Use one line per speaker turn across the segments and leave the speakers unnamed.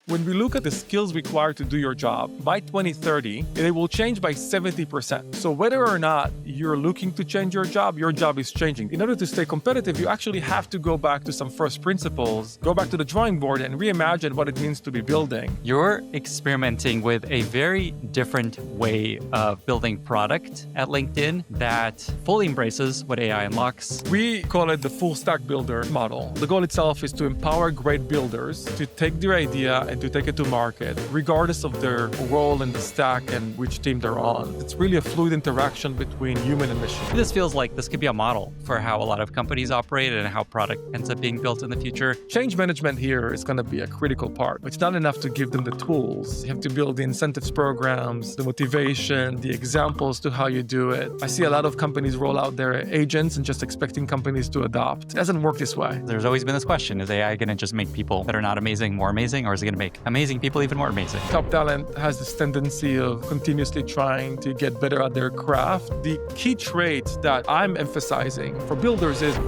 When we look at the skills required to do your job, by 2030, they will change by 70%. So whether or not you're looking to change your job is changing. In order to stay competitive, you actually have to go back to some first principles, go back to the drawing board and reimagine what it means to be building.
You're experimenting with a very different way of building product at LinkedIn that fully embraces what AI unlocks.
We call it the full stack builder model. The goal itself is to empower great builders to take their idea and to take it to market, regardless of their role in the stack and which team they're on. It's really a fluid interaction between human and machine.
This feels like this could be a model for how a lot of companies operate and how product ends up being built in the future.
Change management here is going to be a critical part. It's not enough to give them the tools. You have to build the incentives programs, the motivation, the examples to how you do it. I see a lot of companies roll out their agents and just expecting companies to adopt. It doesn't work this way.
There's always been this question, is AI going to just make people that are not amazing more amazing, or is it going to make amazing people even more amazing?
Top talent has this tendency of continuously trying to get better at their craft. The key trait that I'm emphasizing for builders is...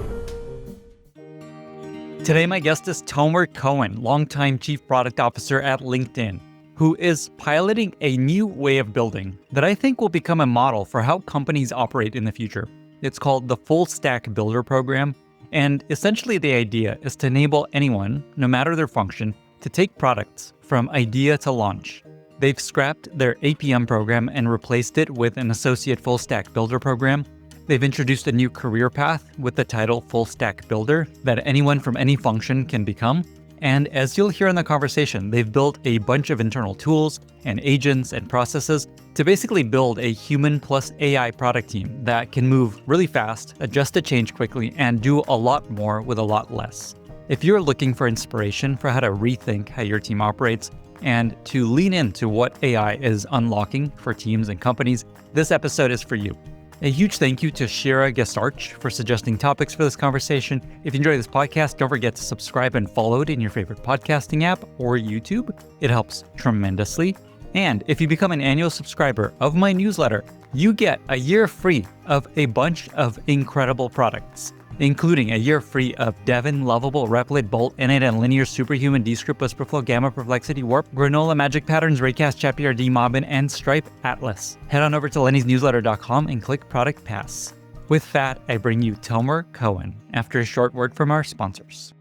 Today, my guest is Tomer Cohen, longtime Chief Product Officer at LinkedIn, who is piloting a new way of building that I think will become a model for how companies operate in the future. It's called the Full Stack Builder Program, and essentially the idea is to enable anyone, no matter their function, to take products from idea to launch. They've scrapped their APM program and replaced it with an associate full stack builder program. They've introduced a new career path with the title Full Stack Builder that anyone from any function can become. And as you'll hear in the conversation, they've built a bunch of internal tools and agents and processes to basically build a human plus AI product team that can move really fast, adjust to change quickly, and do a lot more with a lot less. If you're looking for inspiration for how to rethink how your team operates and to lean into what AI is unlocking for teams and companies, this episode is for you. A huge thank you to Shira Gestarch for suggesting topics for this conversation. If you enjoy this podcast, don't forget to subscribe and follow it in your favorite podcasting app or YouTube. It helps tremendously. And if you become an annual subscriber of my newsletter, you get a year free of a bunch of incredible products, including a year free of Devon, Lovable, Replit, Bolt, Innate, and Linear, Superhuman, Descript, Whisperflow, Gamma, Perplexity, Warp, Granola, Magic Patterns, Raycast, ChatPRD, Mobbin, and Stripe Atlas. Head on over to lennysnewsletter.com and click Product Pass. With that, I bring you Tomer Cohen after a short word from our sponsors.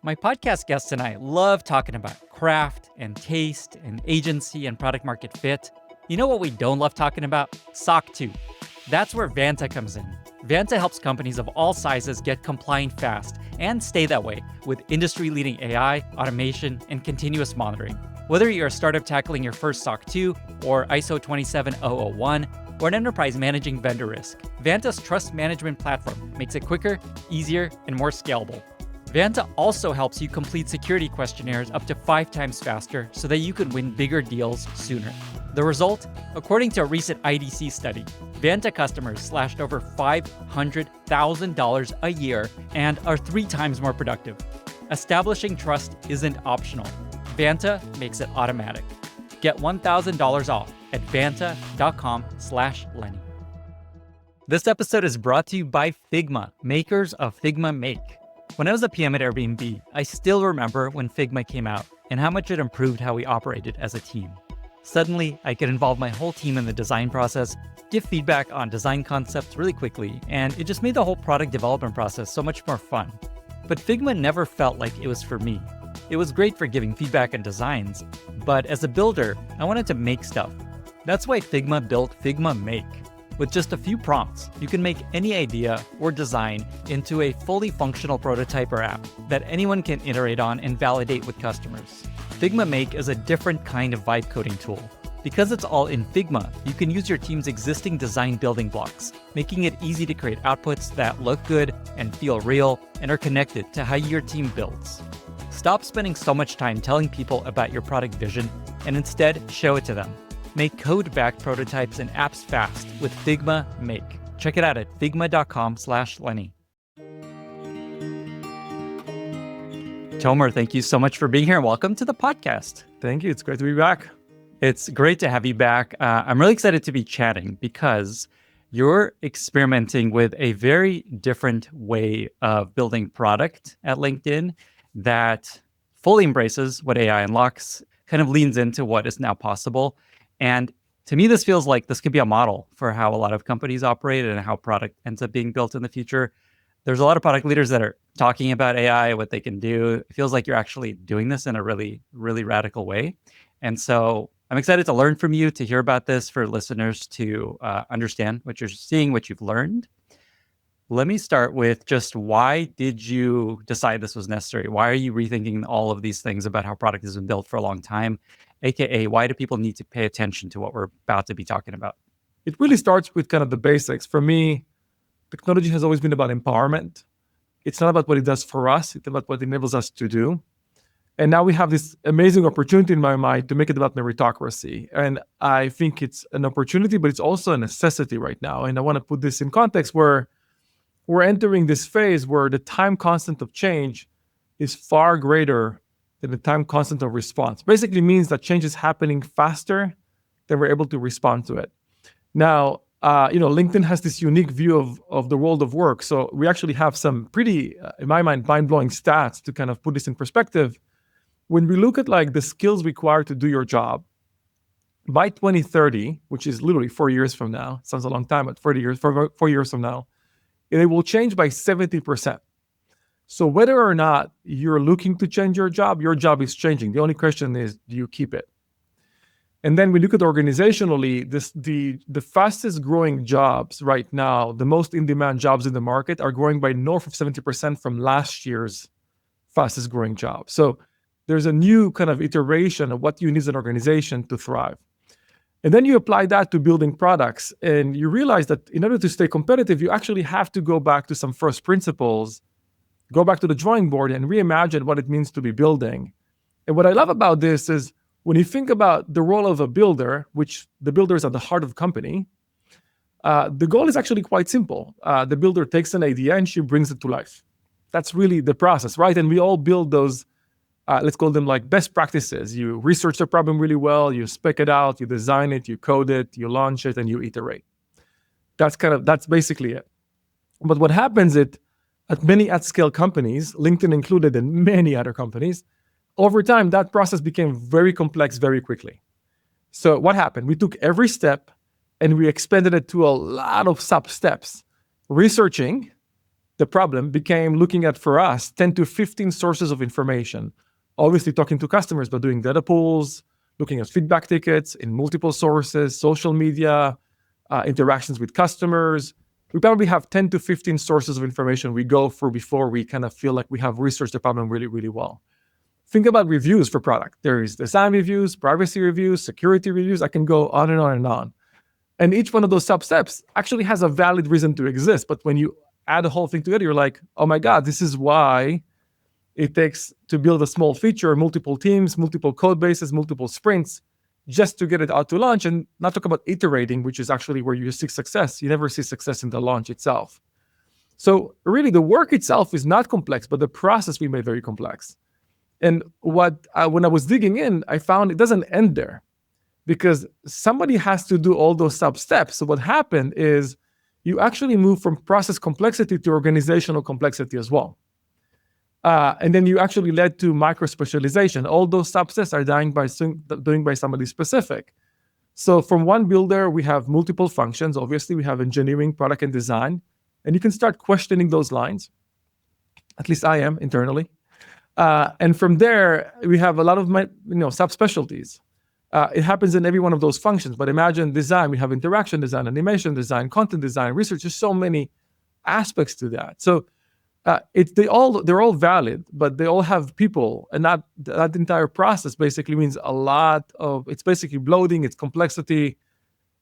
My podcast guests and I love talking about craft and taste and agency and product market fit. You know what we don't love talking about? SOC 2. That's where Vanta comes in. Vanta helps companies of all sizes get compliant fast and stay that way with industry-leading AI, automation, and continuous monitoring. Whether you're a startup tackling your first SOC 2 or ISO 27001 or an enterprise managing vendor risk, Vanta's trust management platform makes it quicker, easier, and more scalable. Vanta also helps you complete security questionnaires up to 5 times faster so that you can win bigger deals sooner. The result? According to a recent IDC study, Vanta customers slashed over $500,000 a year and are 3 times more productive. Establishing trust isn't optional. Vanta makes it automatic. Get $1,000 off at vanta.com/Lenny. This episode is brought to you by Figma, makers of Figma Make. When I was a PM at Airbnb, I still remember when Figma came out and how much it improved how we operated as a team. Suddenly, I could involve my whole team in the design process, give feedback on design concepts really quickly, and it just made the whole product development process so much more fun. But Figma never felt like it was for me. It was great for giving feedback on designs, but as a builder, I wanted to make stuff. That's why Figma built Figma Make. With just a few prompts, you can make any idea or design into a fully functional prototype or app that anyone can iterate on and validate with customers. Figma Make is a different kind of vibe coding tool. Because it's all in Figma, you can use your team's existing design building blocks, making it easy to create outputs that look good and feel real and are connected to how your team builds. Stop spending so much time telling people about your product vision and instead show it to them. Make code-backed prototypes and apps fast with Figma Make. Check it out at figma.com/Lenny. Tomer, thank you so much for being here and welcome to the podcast.
Thank you. It's great to be back.
It's great to have you back. I'm really excited to be chatting because you're experimenting with a very different way of building product at LinkedIn that fully embraces what AI unlocks, kind of leans into what is now possible. And to me, this feels like this could be a model for how a lot of companies operate and how product ends up being built in the future. There's a lot of product leaders that are talking about AI, what they can do. It feels like you're actually doing this in a really, really radical way. And so I'm excited to learn from you, to hear about this, for listeners to understand what you're seeing, what you've learned. Let me start with just, why did you decide this was necessary? Why are you rethinking all of these things about how product has been built for a long time? AKA, why do people need to pay attention to what we're about to be talking about?
It really starts with kind of the basics. For me, technology has always been about empowerment. It's not about what it does for us, it's about what it enables us to do. And now we have this amazing opportunity in my mind to make it about meritocracy. And I think it's an opportunity, but it's also a necessity right now. And I want to put this in context where we're entering this phase where the time constant of change is far greater than the time constant of response. Basically means that change is happening faster than we're able to respond to it. Now, LinkedIn has this unique view of the world of work. So we actually have some pretty, in my mind, mind-blowing stats to kind of put this in perspective. When we look at like the skills required to do your job, by 2030, which is literally 4 years from now, sounds a long time, but 4 years from now, it will change by 70%. So whether or not you're looking to change your job is changing. The only question is, do you keep it? And then we look at organizationally, the fastest growing jobs right now, the most in-demand jobs in the market, are growing by north of 70% from last year's fastest growing job. So there's a new kind of iteration of what you need as an organization to thrive. And then you apply that to building products, and you realize that in order to stay competitive, you actually have to go back to some first principles, go back to the drawing board and reimagine what it means to be building. And what I love about this is, when you think about the role of a builder, which the builder is at the heart of the company, the goal is actually quite simple. The builder takes an idea and she brings it to life. That's really the process, right? And we all build those, let's call them like best practices. You research the problem really well, you spec it out, you design it, you code it, you launch it, and you iterate. That's basically it. But what happens at many at-scale companies, LinkedIn included and many other companies, over time, that process became very complex very quickly. So what happened? We took every step and we expanded it to a lot of sub-steps. Researching the problem became looking at, for us, 10 to 15 sources of information. Obviously talking to customers, but doing data pools, looking at feedback tickets in multiple sources, social media, interactions with customers. We probably have 10 to 15 sources of information we go through before we kind of feel like we have researched the problem really, really well. Think about reviews for product. There is design reviews, privacy reviews, security reviews. I can go on and on and on. And each one of those sub-steps actually has a valid reason to exist. But when you add the whole thing together, you're like, oh my God, this is why it takes to build a small feature, multiple teams, multiple code bases, multiple sprints, just to get it out to launch, and not talk about iterating, which is actually where you seek success. You never see success in the launch itself. So really the work itself is not complex, but the process we made very complex. And when I was digging in, I found it doesn't end there, because somebody has to do all those sub-steps. So what happened is you actually move from process complexity to organizational complexity as well. And then you actually led to micro-specialization. All those subsets are doing by somebody specific. So from one builder, we have multiple functions. Obviously, we have engineering, product, and design. And you can start questioning those lines. At least I am internally. And from there, we have a lot of subspecialties. It happens in every one of those functions. But imagine design. We have interaction design, animation design, content design, research. There's so many aspects to that. So they're all valid, but they all have people, and that entire process basically means a lot of, it's basically bloating, it's complexity.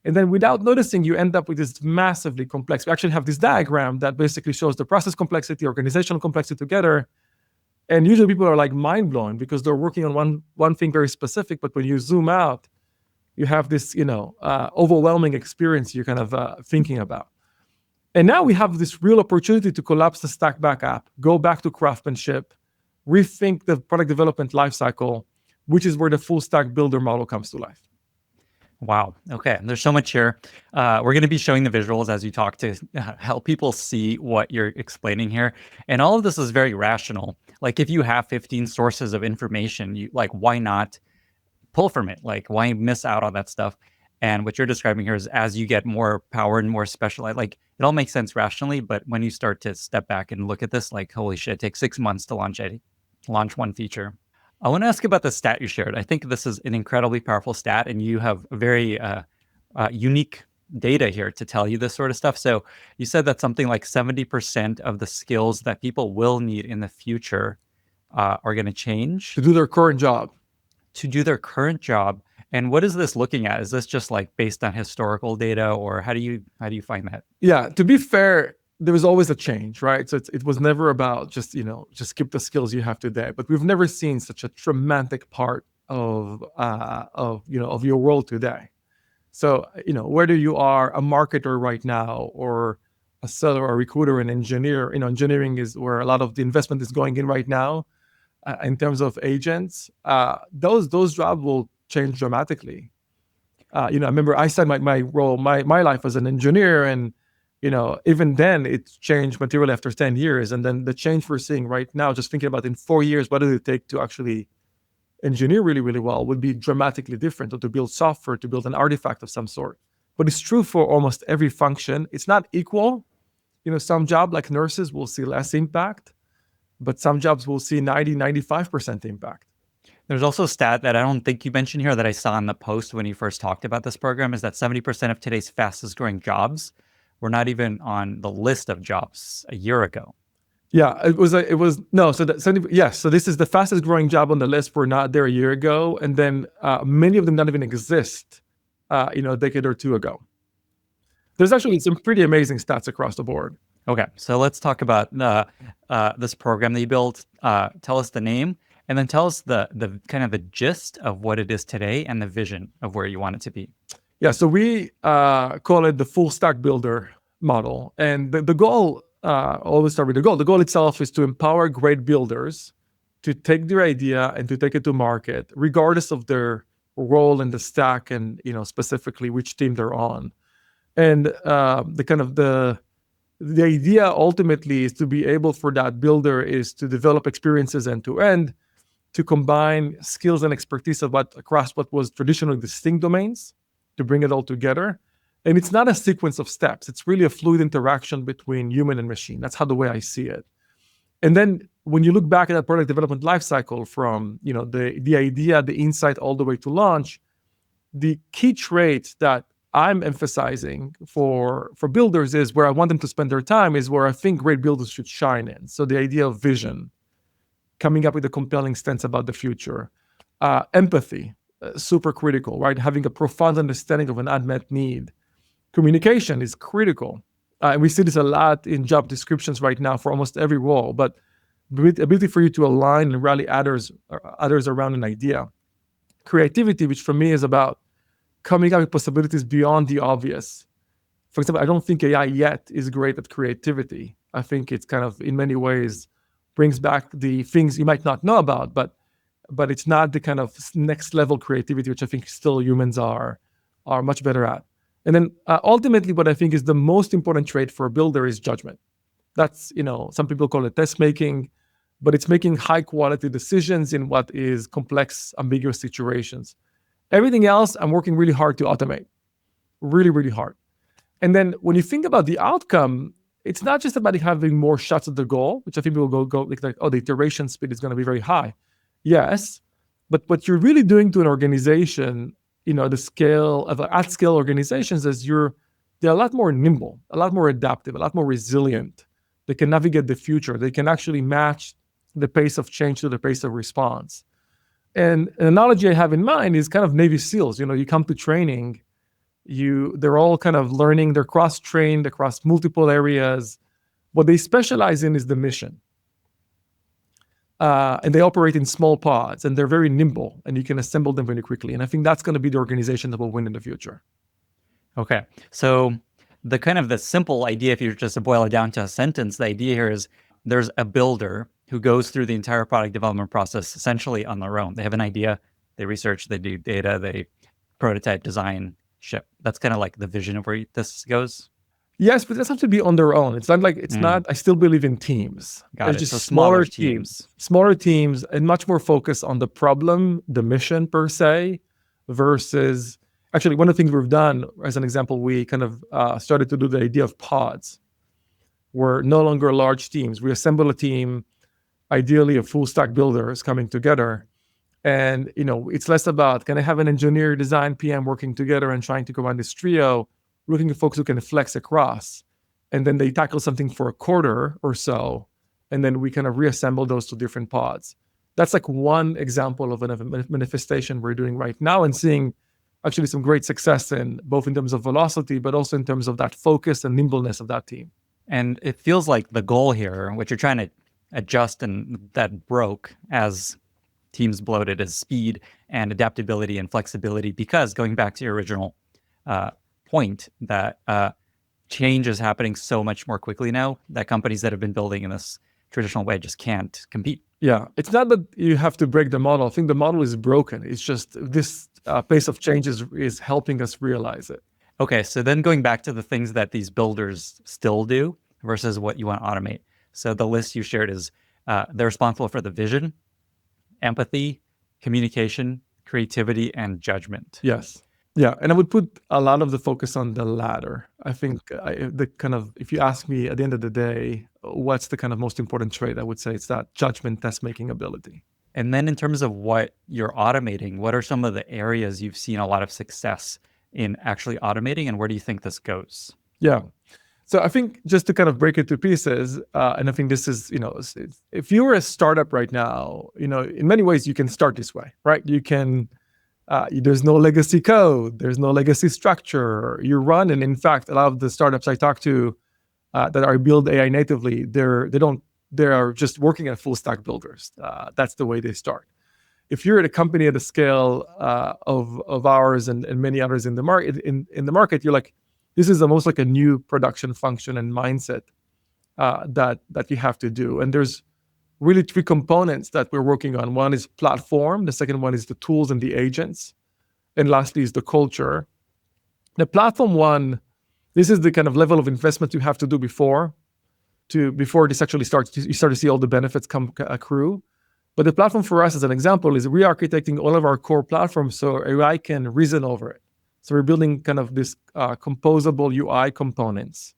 And then without noticing, you end up with this massively complex. We actually have this diagram that basically shows the process complexity, organizational complexity together. And usually people are like mind blown because they're working on one thing very specific. But when you zoom out, you have this, overwhelming experience you're kind of thinking about. And now we have this real opportunity to collapse the stack back up, go back to craftsmanship, rethink the product development lifecycle, which is where the full stack builder model comes to life.
Wow. Okay. There's so much here. We're going to be showing the visuals as you talk to help people see what you're explaining here. And all of this is very rational. Like if you have 15 sources of information, you like why not pull from it? Like why miss out on that stuff? And what you're describing here is as you get more power and more specialized, like it all makes sense rationally, but when you start to step back and look at this, like holy shit, it takes 6 months to launch one feature. I want to ask about the stat you shared. I think this is an incredibly powerful stat, and you have very unique data here to tell you this sort of stuff. So you said that something like 70% of the skills that people will need in the future are going to change
To do their current job.
to do their current job. And what is this looking at? Is this just like based on historical data, or how do you find that?
Yeah, to be fair, there was always a change, right? So it was never about just, just keep the skills you have today. But we've never seen such a dramatic part of your world today. So, whether you are a marketer right now or a seller or a recruiter, an engineer, engineering is where a lot of the investment is going in right now. In terms of agents, those jobs will change dramatically. I remember I started my role, my life as an engineer, and even then it's changed materially after 10 years. And then the change we're seeing right now, just thinking about in 4 years, what does it take to actually engineer really, really well, would be dramatically different, or to build software, to build an artifact of some sort. But it's true for almost every function. It's not equal. Some job like nurses will see less impact, but some jobs will see 95% impact.
There's also a stat that I don't think you mentioned here that I saw in the post when you first talked about this program is that 70% of today's fastest growing jobs were not even on the list of jobs a year ago.
Yeah, it was no. So yes. So this is the fastest growing job on the list. We're not there a year ago, and then many of them don't even exist. A decade or two ago. There's actually some pretty amazing stats across the board.
Okay, so let's talk about this program that you built. Tell us the name, and then tell us the kind of the gist of what it is today and the vision of where you want it to be.
Yeah, so we call it the full stack builder model, and the goal. Always start with the goal. The goal itself is to empower great builders to take their idea and to take it to market, regardless of their role in the stack and specifically which team they're on. And the idea ultimately is to be able for that builder is to develop experiences end to end, to combine skills and expertise across what was traditionally distinct domains, to bring it all together. And it's not a sequence of steps. It's really a fluid interaction between human and machine. That's how the way I see it. And then when you look back at that product development lifecycle from the idea, the insight, all the way to launch, the key trait that I'm emphasizing for builders is where I want them to spend their time is where I think great builders should shine in. So the idea of vision, coming up with a compelling stance about the future, empathy, super critical, right? Having a profound understanding of an unmet need. Communication is critical. And we see this a lot in job descriptions right now for almost every role, but the ability for you to align and rally others around an idea. Creativity, which for me is about coming up with possibilities beyond the obvious. For example, I don't think AI yet is great at creativity. I think it's kind of, in many ways, brings back the things you might not know about, but it's not the kind of next level creativity, which I think still humans are much better at. And then ultimately, what I think is the most important trait for a builder is judgment. That's, some people call it test making, but it's making high quality decisions in what is complex, ambiguous situations. Everything else, I'm working really hard to automate, really, really hard. And then when you think about the outcome, it's not just about having more shots at the goal, which I think people go like, oh, the iteration speed is going to be very high. Yes, but what you're really doing to an organization, the scale of at-scale organizations is they're a lot more nimble, a lot more adaptive, a lot more resilient. They can navigate the future. They can actually match the pace of change to the pace of response. And an analogy I have in mind is kind of Navy SEALs. You come to training, they're all kind of learning, they're cross-trained across multiple areas. What they specialize in is the mission. And they operate in small pods, and they're very nimble, and you can assemble them very quickly. And I think that's going to be the organization that will win in the future.
Okay, so the simple idea, if you just to boil it down to a sentence, the idea here is there's a builder who goes through the entire product development process essentially on their own. They have an idea, they research, they do data, they prototype, design, ship. That's kind of like the vision of where this goes.
Yes, but it doesn't have to be on their own. It's not like, it's not, I still believe in teams.
Got
It's
it.
just
So smaller
smaller teams and much more focus on the problem, the mission per se, versus, actually, one of the things we've done, as an example, we kind of started to do the idea of pods. We're no longer large teams. We assemble a team, ideally of full stack builders coming together. And it's less about, can I have an engineer, design, PM working together and trying to combine this trio, looking at folks who can flex across, and then they tackle something for a quarter or so, and then we kind of reassemble those to different pods. That's like one example of a manifestation we're doing right now, and seeing actually some great success in, both in terms of velocity, but also in terms of that focus and nimbleness of that team.
And it feels like the goal here, what you're trying to adjust and that broke as teams bloated, is speed and adaptability and flexibility. Because going back to your original point, that change is happening so much more quickly now that companies that have been building in this traditional way just can't compete.
Yeah, it's not that you have to break the model. I think the model is broken. It's just this pace of change is helping us realize it.
Okay, so then going back to the things that these builders still do versus what you want to automate. So the list you shared is they're responsible for the vision, empathy, communication, creativity, and judgment.
Yes. Yeah, and I would put a lot of the focus on the latter. I think the kind of, if you ask me at the end of the day, what's the kind of most important trait, I would say it's that judgment, test-making ability.
And then in terms of what you're automating, what are some of the areas you've seen a lot of success in actually automating, and where do you think this goes?
Yeah. So I think, just to kind of break it to pieces, and I think this is, if you were a startup right now, in many ways you can start this way, right? You can, there's no legacy code, there's no legacy structure. You run, and in fact, a lot of the startups I talk to that are build AI natively, they are just working at full stack builders. That's the way they start. If you're at a company at a scale of ours and many others in the market, in the market, you're like, this is almost like a new production function and mindset that you have to do. And there's really three components that we're working on. One is platform. The second one is the tools and the agents. And lastly is the culture. The platform one, this is the kind of level of investment you have to do before this actually starts. You start to see all the benefits accrue. But the platform for us, as an example, is re-architecting all of our core platforms so AI can reason over it. So we're building kind of this composable UI components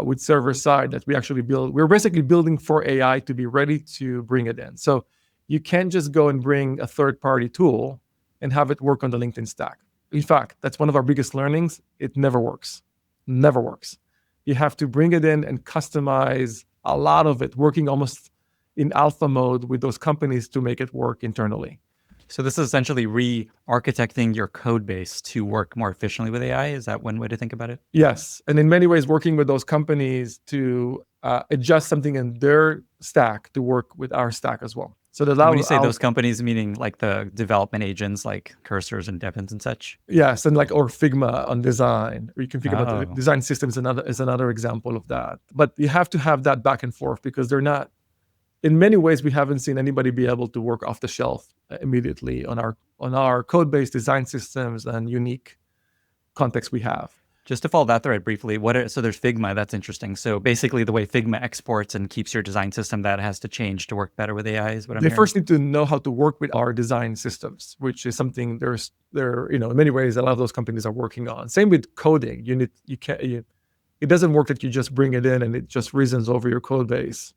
with server side that we actually build. We're basically building for AI to be ready to bring it in. So you can't just go and bring a third-party tool and have it work on the LinkedIn stack. In fact, that's one of our biggest learnings. It never works. Never works. You have to bring it in and customize a lot of it, working almost in alpha mode with those companies to make it work internally.
So this is essentially re-architecting your code base to work more efficiently with AI. Is that one way to think about it?
Yes. And in many ways, working with those companies to adjust something in their stack to work with our stack as well. So
when you say those companies, meaning like the development agents like Cursors and Devins and such?
Yes, and or Figma on design. Or you can think about the design systems is another example of that. But you have to have that back and forth, because they're not, in many ways, we haven't seen anybody be able to work off the shelf immediately on our code-based design systems and unique context we have.
Just to follow that thread briefly, so there's Figma. That's interesting. So basically, the way Figma exports and keeps your design system, that has to change to work better with AI. Is what I'm hearing.
They first need to know how to work with our design systems, which is something in many ways a lot of those companies are working on. Same with coding. It doesn't work that you just bring it in and it just reasons over your code base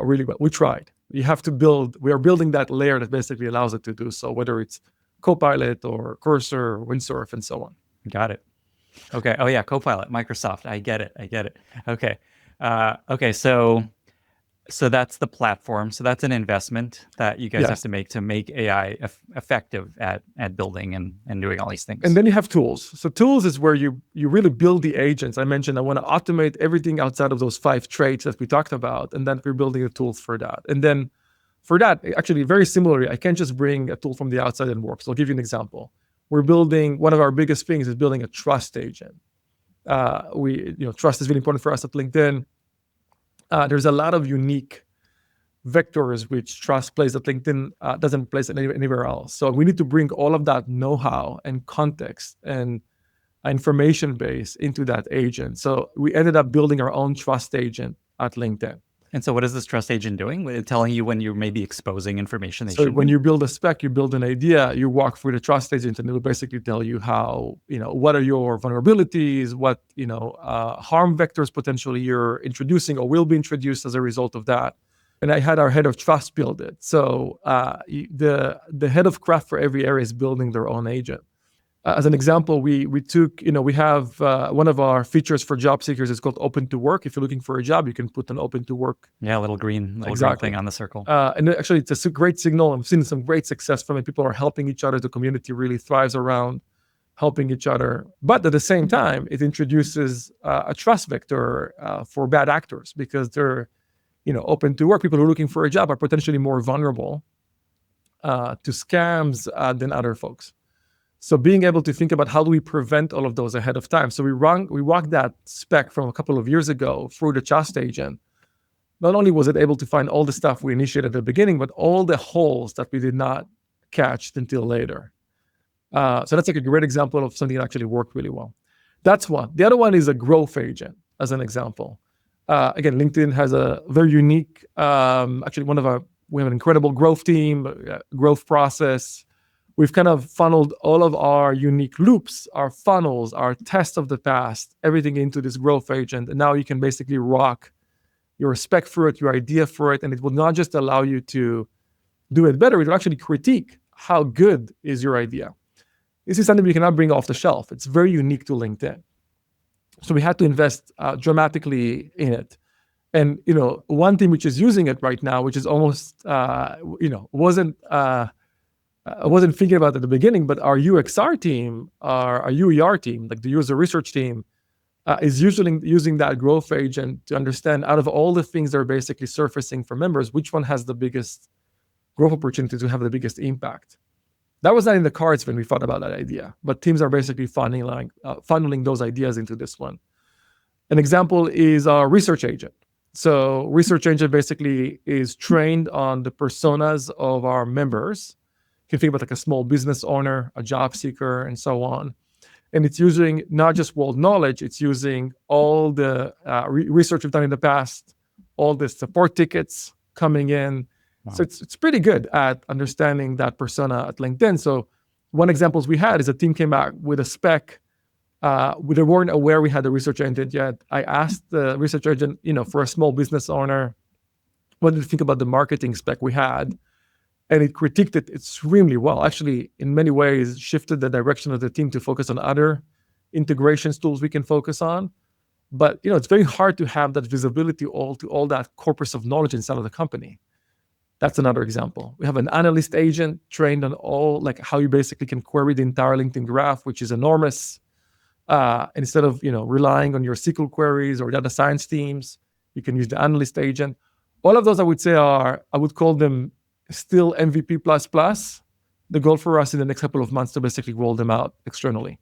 really well. We tried. We are building that layer that basically allows it to do so, whether it's Copilot or Cursor or Windsurf and so on.
Got it. Okay. Oh yeah, Copilot, Microsoft. I get it. Okay. Okay. So that's the platform. So that's an investment that you guys have to make AI effective at building and doing all these things.
And then you have tools. So tools is where you really build the agents. I mentioned I want to automate everything outside of those 5 traits that we talked about, and then we're building the tools for that. And then for that, actually, very similarly, I can't just bring a tool from the outside and work. So I'll give you an example. We're building, one of our biggest things is building a trust agent. Trust is really important for us at LinkedIn. There's a lot of unique vectors which trust plays that LinkedIn doesn't place anywhere else. So we need to bring all of that know-how and context and information base into that agent. So we ended up building our own trust agent at LinkedIn.
And so what is this trust agent doing? Telling you when you're maybe exposing information they
So
shouldn't
when
be?
you build a spec, you build an idea, you walk through the trust agent, and it will basically tell you how, what are your vulnerabilities, what, harm vectors potentially you're introducing or will be introduced as a result of that. And I had our head of trust build it. So the head of craft for every area is building their own agent. As an example, we took, we have one of our features for job seekers is called open to work. If you're looking for a job, you can put an open to work.
Yeah, little green
Exactly.
thing on the circle.
And actually, it's a great signal. I'm seeing some great success from it. People are helping each other. The community really thrives around helping each other. But at the same time, it introduces a trust vector for bad actors because they're, open to work. People who are looking for a job are potentially more vulnerable to scams than other folks. So being able to think about how do we prevent all of those ahead of time. So we walked that spec from a couple of years ago through the trust agent. Not only was it able to find all the stuff we initiated at the beginning, but all the holes that we did not catch until later. So that's like a great example of something that actually worked really well. That's one. The other one is a growth agent, as an example. Again, LinkedIn has a very unique, actually we have an incredible growth team, growth process. We've kind of funneled all of our unique loops, our funnels, our tests of the past, everything into this growth agent. And now you can basically rock your spec for it, your idea for it, and it will not just allow you to do it better, it will actually critique how good is your idea. This is something we cannot bring off the shelf. It's very unique to LinkedIn. So we had to invest dramatically in it. And, one team which is using it right now, which is almost, I wasn't thinking about it at the beginning, but our UXR team, our UER team, like the user research team, is usually using that growth agent to understand out of all the things that are basically surfacing for members, which one has the biggest growth opportunity to have the biggest impact. That was not in the cards when we thought about that idea, but teams are basically funneling those ideas into this one. An example is our research agent. So research agent basically is trained on the personas of our members. You can think about like a small business owner, a job seeker, and so on. And it's using not just world knowledge, it's using all the research we've done in the past, all the support tickets coming in. Wow. So it's pretty good at understanding that persona at LinkedIn. So one example we had is a team came out with a spec. They weren't aware we had the research agent yet. I asked the research agent, for a small business owner, what did you think about the marketing spec we had? And it critiqued it extremely well. Actually, in many ways, shifted the direction of the team to focus on other integrations tools we can focus on. But it's very hard to have that visibility to all that corpus of knowledge inside of the company. That's another example. We have an analyst agent trained on all like how you basically can query the entire LinkedIn graph, which is enormous. Instead of relying on your SQL queries or data science teams, you can use the analyst agent. All of those I would call them still MVP++. The goal for us in the next couple of months to basically roll them out externally.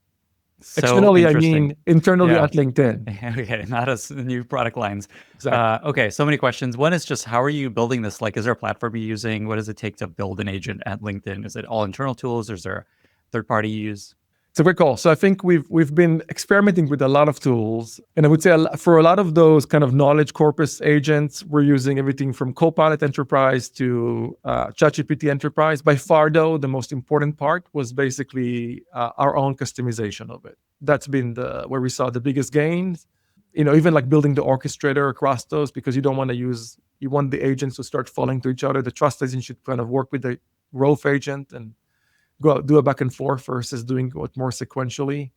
So
externally, I mean internally at LinkedIn.
Okay, not as new product lines.
Exactly.
Okay, so many questions. One is just how are you building this? Like, is there a platform you're using? What does it take to build an agent at LinkedIn? Is it all internal tools or is there a third party you use?
It's a great call. So I think we've been experimenting with a lot of tools. And I would say for a lot of those kind of knowledge corpus agents, we're using everything from Copilot Enterprise to ChatGPT Enterprise. By far, though, the most important part was basically our own customization of it. That's been where we saw the biggest gains. Even like building the orchestrator across those, because you want the agents to start falling to each other. The trust agent should kind of work with the growth agent and go out, do a back and forth versus doing it more sequentially.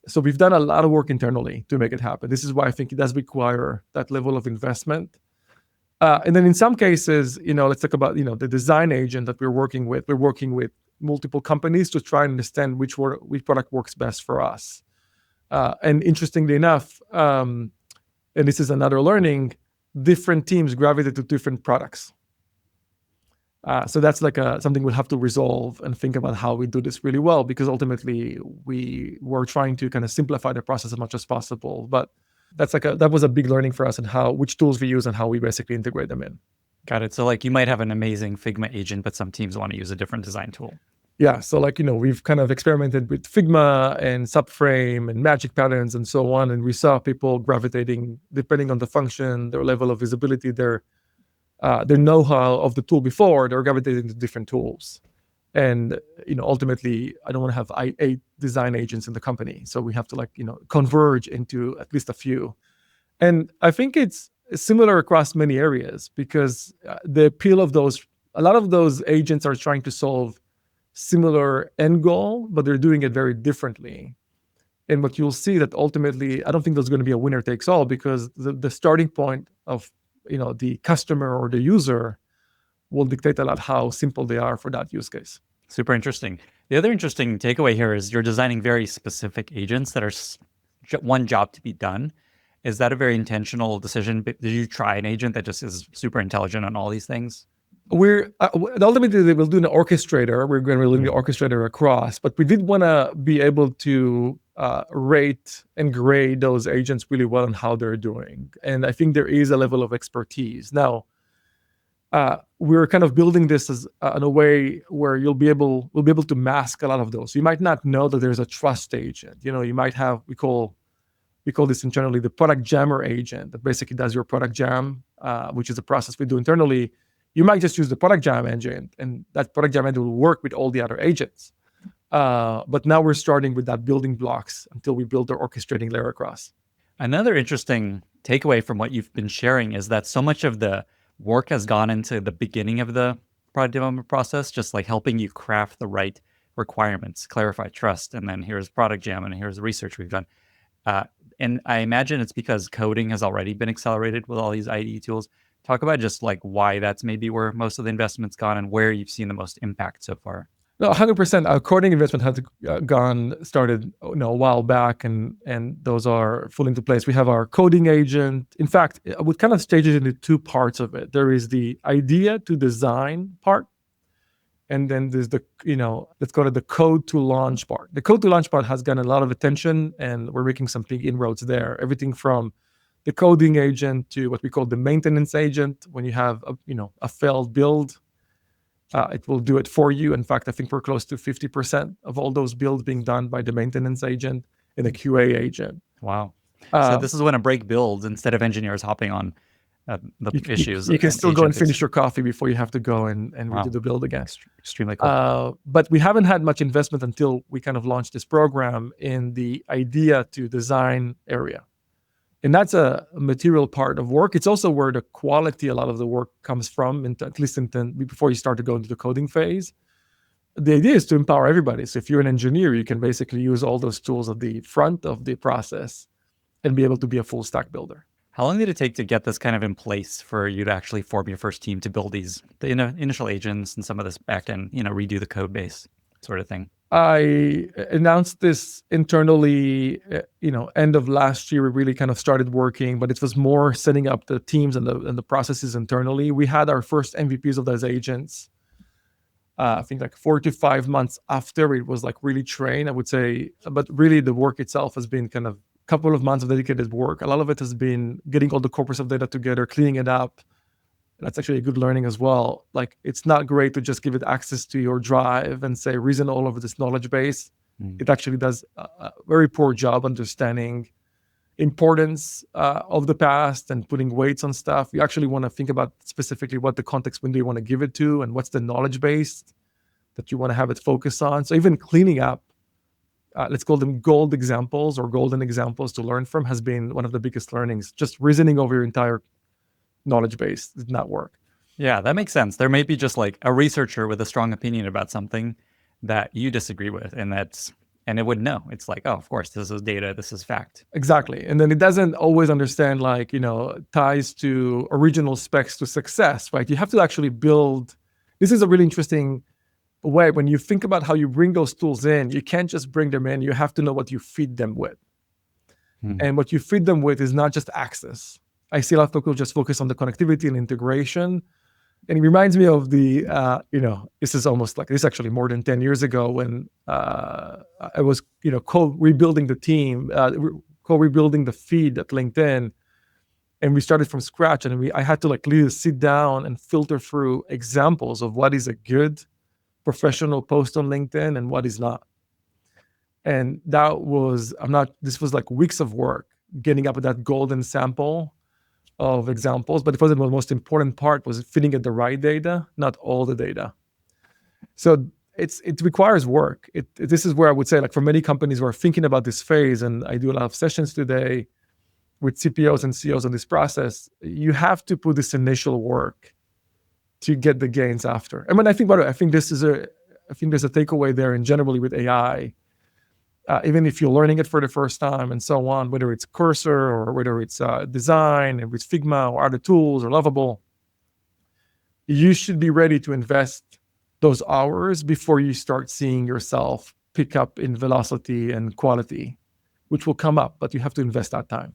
So we've done a lot of work internally to make it happen. This is why I think it does require that level of investment. And then in some cases, let's talk about, the design agent that we're working with. We're working with multiple companies to try and understand which product works best for us. And interestingly enough, and this is another learning, different teams gravitate to different products. So that's like something we'll have to resolve and think about how we do this really well, because ultimately we were trying to kind of simplify the process as much as possible. But that was a big learning for us, and which tools we use and how we basically integrate them in.
Got it. So like you might have an amazing Figma agent, but some teams want to use a different design tool.
Yeah, so we've kind of experimented with Figma and Subframe and magic patterns and so on, and we saw people gravitating depending on the function, their level of visibility, their know-how of the tool before, they're gravitating to different tools. And ultimately, I don't want to have 8 design agents in the company, so we have to converge into at least a few. And I think it's similar across many areas because the appeal of a lot of those agents are trying to solve similar end goal, but they're doing it very differently. And what you'll see that ultimately, I don't think there's going to be a winner takes all because the starting point of the customer or the user will dictate a lot how simple they are for that use case.
Super interesting. The other interesting takeaway here is you're designing very specific agents that are one job to be done. Is that a very intentional decision? Did you try an agent that just is super intelligent on all these things?
We're ultimately we'll do an orchestrator. We're going to link the orchestrator across, but we did want to be able to rate and grade those agents really well on how they're doing. And I think there is a level of expertise. Now, we're kind of building this as in a way where we'll be able to mask a lot of those. So you might not know that there's a trust agent. You might have we call this internally the product jammer agent that basically does your product jam, which is a process we do internally. You might just use the product jam engine, and that product jam engine will work with all the other agents. But now we're starting with that building blocks until we build the orchestrating layer across.
Another interesting takeaway from what you've been sharing is that so much of the work has gone into the beginning of the product development process, just like helping you craft the right requirements, clarify trust, and then here's product jam, and here's the research we've done. And I imagine it's because coding has already been accelerated with all these IDE tools. Talk about just like why that's maybe where most of the investment's gone and where you've seen the most impact so far.
No, 100%. Our coding investment started a while back, and those are full into place. We have our coding agent. In fact, I would kind of stage it into 2 parts of it. There is the idea to design part, and then there's the let's go to the code to launch part. The code to launch part has gotten a lot of attention, and we're making some big inroads there. Everything from the coding agent to what we call the maintenance agent. When you have a failed build, it will do it for you. In fact, I think we're close to 50% of all those builds being done by the maintenance agent and the QA agent.
Wow. So this is when a break builds instead of engineers hopping on the issues.
You can still go and finish your coffee before you have to go and redo the build again.
Extremely cool.
But we haven't had much investment until we kind of launched this program in the idea to design area. And that's a material part of work. It's also where the quality, a lot of the work comes from, at least before you start to go into the coding phase. The idea is to empower everybody. So if you're an engineer, you can basically use all those tools at the front of the process and be able to be a full stack builder.
How long did it take to get this kind of in place for you to actually form your first team to build the initial agents and some of this back end, redo the code base sort of thing?
I announced this internally, end of last year. We really kind of started working, but it was more setting up the teams and the processes internally. We had our first MVPs of those agents, I think like 4 to 5 months after it was like really trained, I would say. But really the work itself has been kind of a couple of months of dedicated work. A lot of it has been getting all the corpus of data together, cleaning it up. That's actually a good learning as well. Like, it's not great to just give it access to your drive and say, reason all over this knowledge base. It actually does a very poor job understanding importance of the past and putting weights on stuff. You actually want to think about specifically what the context window you want to give it to and what's the knowledge base that you want to have it focus on. So even cleaning up, let's call them gold examples or golden examples to learn from, has been one of the biggest learnings. Just reasoning over your entire knowledge base did not work.
Yeah, that makes sense. There may be just like a researcher with a strong opinion about something that you disagree with, and it would know. It's like, oh, of course, this is data, this is fact.
Exactly. And then it doesn't always understand ties to original specs to success, right? You have to actually build. This is a really interesting way. When you think about how you bring those tools in, you can't just bring them in. You have to know what you feed them with. And what you feed them with is not just access. I see a lot of people just focus on the connectivity and integration. And it reminds me of this is almost like, this is actually more than 10 years ago when I was, co-rebuilding the team, co-rebuilding the feed at LinkedIn. And we started from scratch, and I had to literally sit down and filter through examples of what is a good professional post on LinkedIn and what is not. And this was like weeks of work getting up with that golden sample of examples, but it wasn't the most important part was fitting it the right data, not all the data. So it requires work. This is where I would say, like, for many companies who are thinking about this phase, and I do a lot of sessions today with CPOs and CEOs on this process, you have to put this initial work to get the gains after. And when I think about it, I think there's a takeaway there, and generally with AI, even if you're learning it for the first time and so on, whether it's Cursor or whether it's design and with Figma or other tools or Lovable, you should be ready to invest those hours before you start seeing yourself pick up in velocity and quality, which will come up, but you have to invest that time.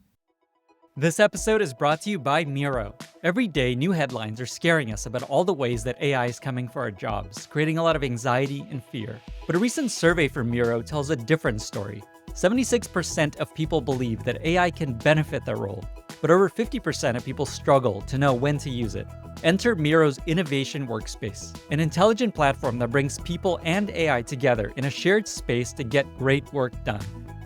This episode is brought to you by Miro. Every day, new headlines are scaring us about all the ways that AI is coming for our jobs, creating a lot of anxiety and fear. But a recent survey from Miro tells a different story. 76% of people believe that AI can benefit their role, but over 50% of people struggle to know when to use it. Enter Miro's Innovation Workspace, an intelligent platform that brings people and AI together in a shared space to get great work done.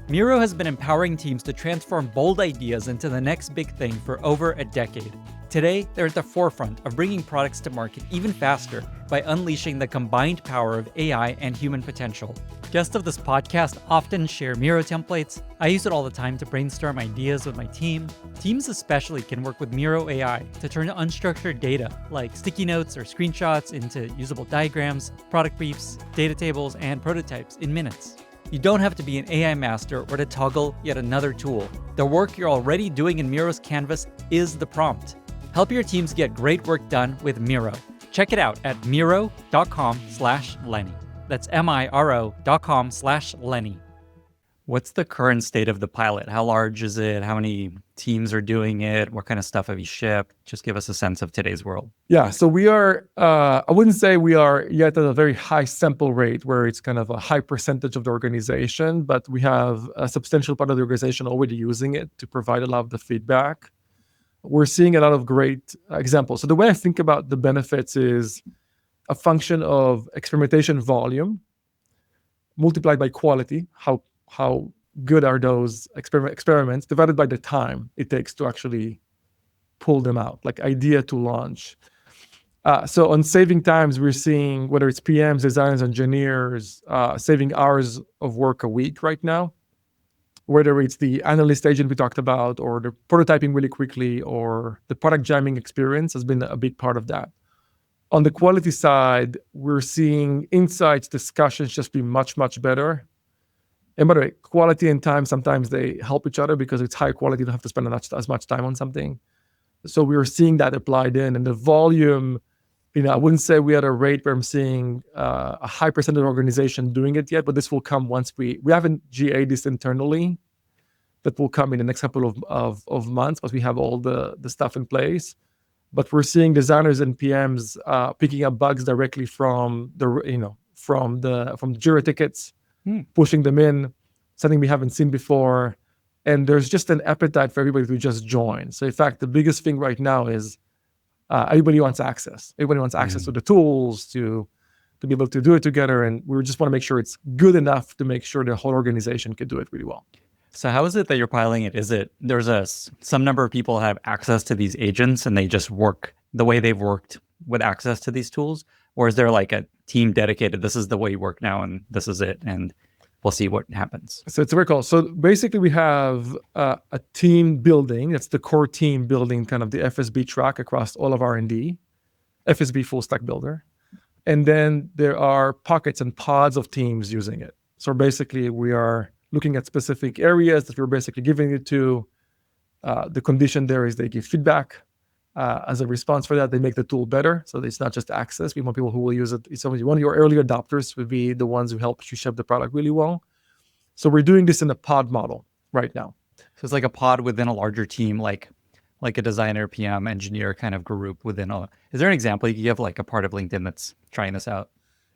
Miro has been empowering teams to transform bold ideas into the next big thing for over a decade. Today, they're at the forefront of bringing products to market even faster by unleashing the combined power of AI and human potential. Guests of this podcast often share Miro templates. I use it all the time to brainstorm ideas with my team. Teams especially can work with Miro AI to turn unstructured data like sticky notes or screenshots into usable diagrams, product briefs, data tables, and prototypes in minutes. You don't have to be an AI master or to toggle yet another tool. The work you're already doing in Miro's canvas is the prompt. Help your teams get great work done with Miro. Check it out at miro.com/Lenny. That's miro.com/Lenny. What's the current state of the pilot? How large is it? How many teams are doing it? What kind of stuff have you shipped? Just give us a sense of today's world.
Yeah, so we are, I wouldn't say we are yet at a very high sample rate where it's kind of a high percentage of the organization, but we have a substantial part of the organization already using it to provide a lot of the feedback. We're seeing a lot of great examples. So the way I think about the benefits is a function of experimentation volume multiplied by quality. How good are those experiments divided by the time it takes to actually pull them out, like idea to launch. So on saving times, we're seeing whether it's PMs, designers, engineers, saving hours of work a week right now, whether it's the analyst agent we talked about or the prototyping really quickly or the product jamming experience has been a big part of that. On the quality side, we're seeing insights, discussions just be much, much better. And by the way, quality and time, sometimes they help each other because it's high quality. You don't have to spend as much time on something. So we were seeing that applied in. And the volume, I wouldn't say we had a rate where I'm seeing a high percentage of organization doing it yet, but this will come once we haven't GA'd this internally. That will come in the next couple of months, but we have all the stuff in place. But we're seeing designers and PMs picking up bugs directly from the Jira tickets, pushing them in, something we haven't seen before. And there's just an appetite for everybody to just join. So in fact, the biggest thing right now is everybody wants access. Everybody wants access to the tools, to be able to do it together. And we just want to make sure it's good enough to make sure the whole organization can do it really well.
So how is it that you're piloting it? Is it some number of people have access to these agents and they just work the way they've worked with access to these tools? Or is there like a team dedicated, this is the way you work now and this is it, and we'll see what happens?
So it's very cool. So basically we have a team building. That's the core team building kind of the FSB track across all of R&D, FSB full stack builder. And then there are pockets and pods of teams using it. So basically we are looking at specific areas that we're basically giving it to. The condition there is they give feedback. As a response for that, they make the tool better. So it's not just access. We want people who will use it. It's one of your early adopters would be the ones who help you ship the product really well. So we're doing this in a pod model right now.
So it's like a pod within a larger team, like a designer, PM, engineer kind of group within a... Is there an example you can give, like a part of LinkedIn that's trying this out?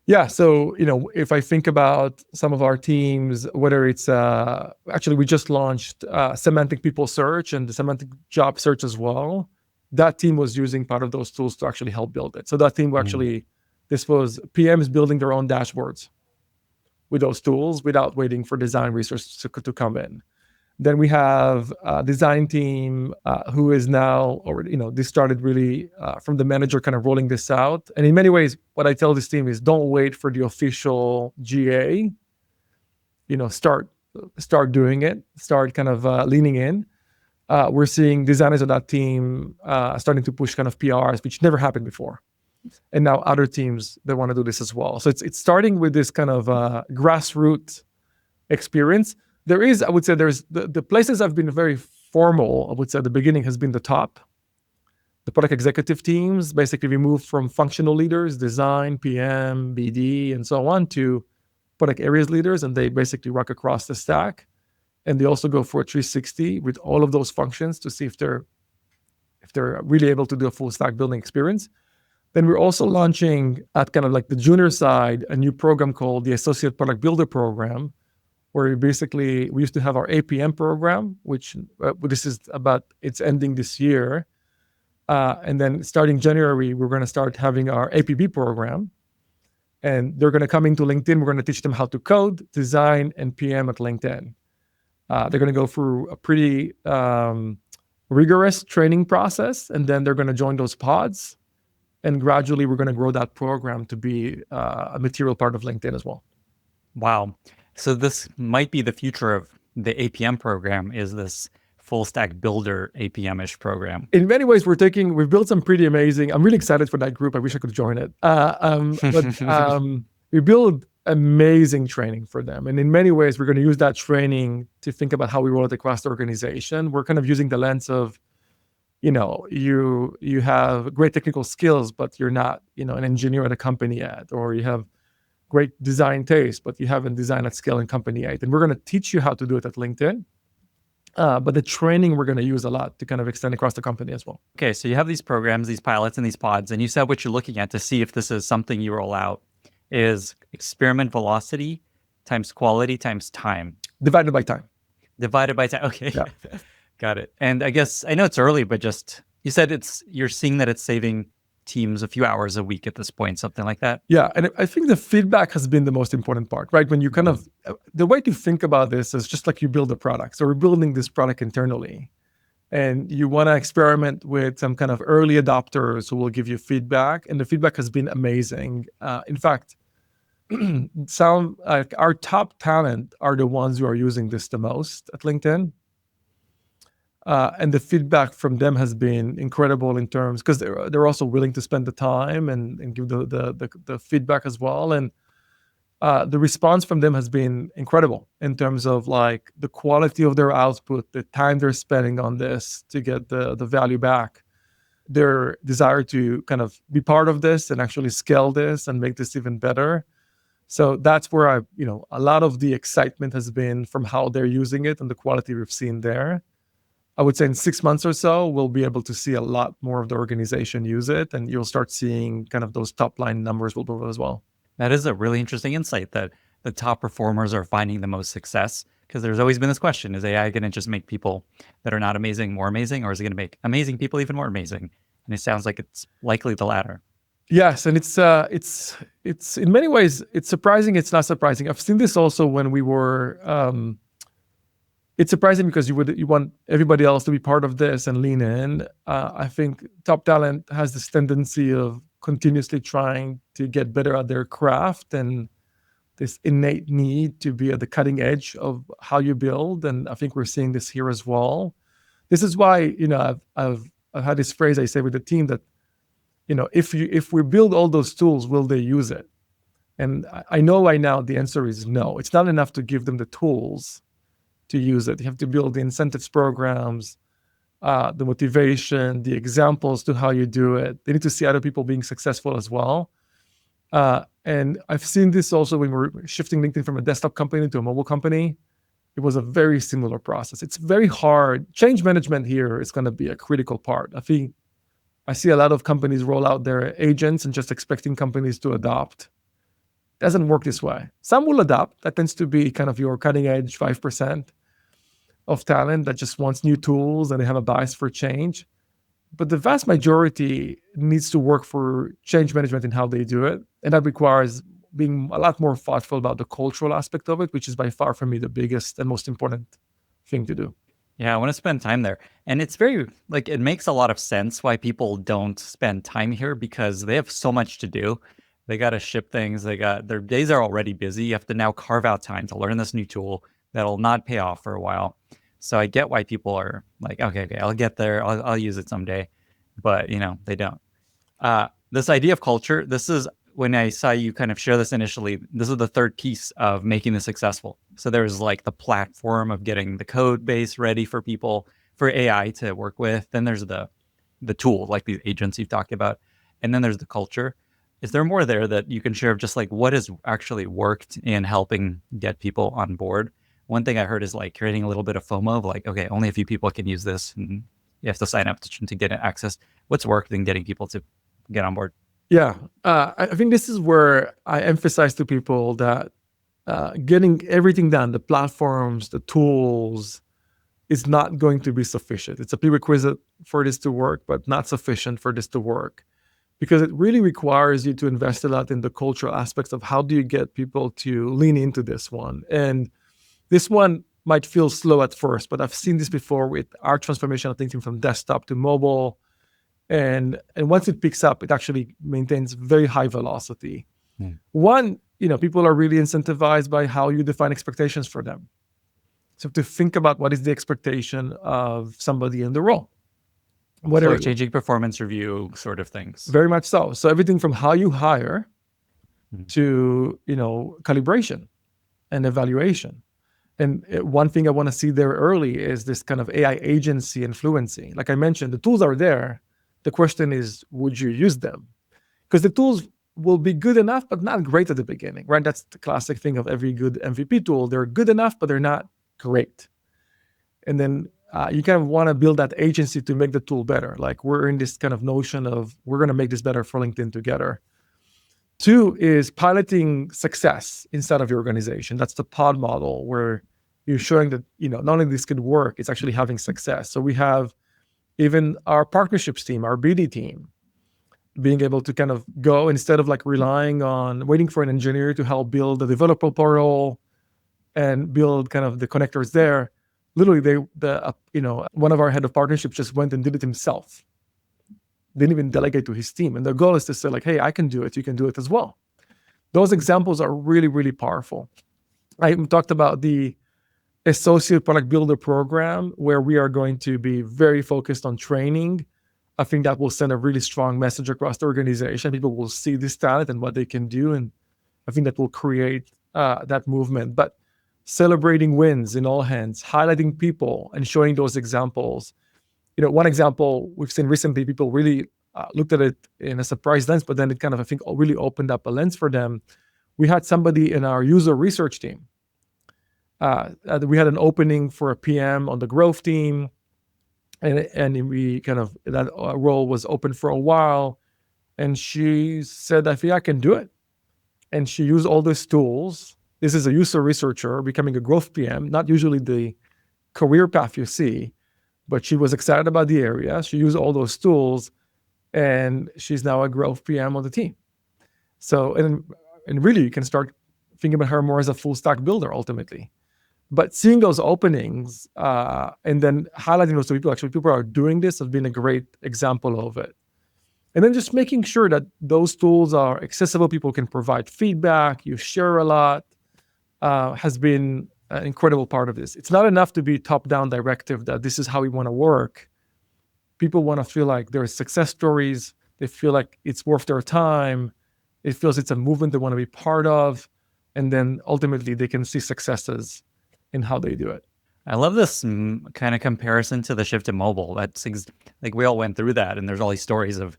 Yeah. So, if I think about some of our teams, whether it's, actually we just launched semantic people search and the semantic job search as well. That team was using part of those tools to actually help build it. So that team will actually This was PMs building their own dashboards with those tools without waiting for design resources to come in. Then we have a design team who is now already, they started really from the manager kind of rolling this out. And in many ways, what I tell this team is don't wait for the official GA. Start doing it, start kind of leaning in. We're seeing designers on that team starting to push kind of PRs, which never happened before. And now other teams, they want to do this as well. So it's starting with this kind of grassroots experience. I would say there's the places have been very formal. I would say the beginning has been the top. The product executive teams, basically we moved from functional leaders, design, PM, BD, and so on to product areas leaders, and they basically rock across the stack. And they also go for a 360 with all of those functions to see if they're really able to do a full stack building experience. Then we're also launching at kind of like the junior side, a new program called the Associate Product Builder Program, where we used to have our APM program, which it's ending this year. And then starting January, we're going to start having our APB program. And they're going to come into LinkedIn. We're going to teach them how to code, design, and PM at LinkedIn. They're going to go through a pretty rigorous training process, and then they're going to join those pods. And gradually, we're going to grow that program to be a material part of LinkedIn as well.
Wow. So this might be the future of the APM program, is this full stack builder APM-ish program.
In many ways, we've built some pretty amazing, I'm really excited for that group. I wish I could join it. We build amazing training for them. And in many ways, we're going to use that training to think about how we roll it across the organization. We're kind of using the lens of, you have great technical skills, but you're not, an engineer at a company yet, or you have great design taste, but you haven't designed at scale in company yet. And we're going to teach you how to do it at LinkedIn. But the training we're going to use a lot to kind of extend across the company as well.
Okay, so you have these programs, these pilots, and these pods, and you said what you're looking at to see if this is something you roll out is experiment velocity times quality times time.
Divided by time.
Okay. Yeah. Got it. And I guess, I know it's early, but just, you said you're seeing that it's saving teams a few hours a week at this point, something like that?
Yeah, and I think the feedback has been the most important part, right? When you kind of, the way to think about this is just like you build a product. So we're building this product internally, and you want to experiment with some kind of early adopters who will give you feedback, and the feedback has been amazing. In fact, our top talent are the ones who are using this the most at LinkedIn. And the feedback from them has been incredible in terms, because they're also willing to spend the time and give the feedback as well. And the response from them has been incredible in terms of like the quality of their output, the time they're spending on this to get the value back, their desire to kind of be part of this and actually scale this and make this even better. So that's where a lot of the excitement has been from how they're using it and the quality we've seen there. I would say in 6 months or so, we'll be able to see a lot more of the organization use it, and you'll start seeing kind of those top line numbers will grow as well.
That is a really interesting insight, that the top performers are finding the most success, because there's always been this question, is AI going to just make people that are not amazing more amazing, or is it going to make amazing people even more amazing? And it sounds like it's likely the latter.
Yes, and it's in many ways, it's surprising, it's not surprising. I've seen this also when we were... It's surprising because you want everybody else to be part of this and lean in. I think top talent has this tendency of continuously trying to get better at their craft, and this innate need to be at the cutting edge of how you build. And I think we're seeing this here as well. This is why I've had this phrase I say with the team that if we build all those tools, will they use it? And I know right now the answer is no. It's not enough to give them the tools to use it. You have to build the incentives programs, the motivation, the examples to how you do it. They need to see other people being successful as well. And I've seen this also when we're shifting LinkedIn from a desktop company to a mobile company. It was a very similar process. It's very hard. Change management here is going to be a critical part. I see a lot of companies roll out their agents and just expecting companies to adopt. Doesn't work this way. Some will adopt. That tends to be kind of your cutting edge 5% of talent that just wants new tools and they have a bias for change. But the vast majority needs to work for change management in how they do it. And that requires being a lot more thoughtful about the cultural aspect of it, which is by far for me the biggest and most important thing to do.
Yeah, I want to spend time there. And it's very, like, it makes a lot of sense why people don't spend time here because they have so much to do. They got to ship things. Their days are already busy. You have to now carve out time to learn this new tool that'll not pay off for a while. So I get why people are like, okay, I'll get there. I'll use it someday. But, they don't. This idea of culture, this is when I saw you kind of share this initially, this is the third piece of making this successful. So there's like the platform of getting the code base ready for people, for AI to work with. Then there's the tool, like the agents you've talked about. And then there's the culture. Is there more there that you can share of just like what has actually worked in helping get people on board? One thing I heard is like creating a little bit of FOMO of like, okay, only a few people can use this and you have to sign up to get access. What's worked in getting people to get on board?
Yeah, I think this is where I emphasize to people that getting everything done, the platforms, the tools, is not going to be sufficient. It's a prerequisite for this to work, but not sufficient for this to work because it really requires you to invest a lot in the cultural aspects of how do you get people to lean into this one. And this one might feel slow at first, but I've seen this before with our transformation of thinking from desktop to mobile. And once it picks up, it actually maintains very high velocity. One, people are really incentivized by how you define expectations for them. So to think about what is the expectation of somebody in the role.
So like changing performance review sort of things.
Very much so. So everything from how you hire to, calibration and evaluation. And one thing I want to see there early is this kind of AI agency and fluency. Like I mentioned, the tools are there. The question is, would you use them? Because the tools will be good enough, but not great at the beginning, right? That's the classic thing of every good MVP tool. They're good enough, but they're not great. And then you kind of want to build that agency to make the tool better. Like we're in this kind of notion of we're going to make this better for LinkedIn together. Two is piloting success inside of your organization. That's the pod model where you're showing that, not only this could work, it's actually having success. So we have even our partnerships team, our BD team, being able to kind of go instead of like relying on waiting for an engineer to help build the developer portal and build kind of the connectors there. Literally, one of our head of partnerships just went and did it himself. Didn't even delegate to his team. And the goal is to say like, hey, I can do it. You can do it as well. Those examples are really, really powerful. I talked about the associate product builder program where we are going to be very focused on training. I think that will send a really strong message across the organization. People will see this talent and what they can do. And I think that will create that movement. But celebrating wins in all hands, highlighting people and showing those examples. One example we've seen recently, people really looked at it in a surprise lens, but then it kind of, I think, really opened up a lens for them. We had somebody in our user research team. We had an opening for a PM on the growth team, and we kind of, that role was open for a while, and she said, I think I can do it. And she used all these tools. This is a user researcher becoming a growth PM, not usually the career path you see, but she was excited about the area. She used all those tools, and she's now a growth PM on the team. So, and really, you can start thinking about her more as a full stack builder ultimately. But seeing those openings and then highlighting those to people, actually people are doing this, has been a great example of it. And then just making sure that those tools are accessible, people can provide feedback, you share a lot, has been an incredible part of this. It's not enough to be top-down directive that this is how we want to work. People want to feel like there are success stories. They feel like it's worth their time. It feels it's a movement they want to be part of. And then ultimately they can see successes in how they do it.
I love this kind of comparison to the shift to mobile. That's like we all went through that, and there's all these stories of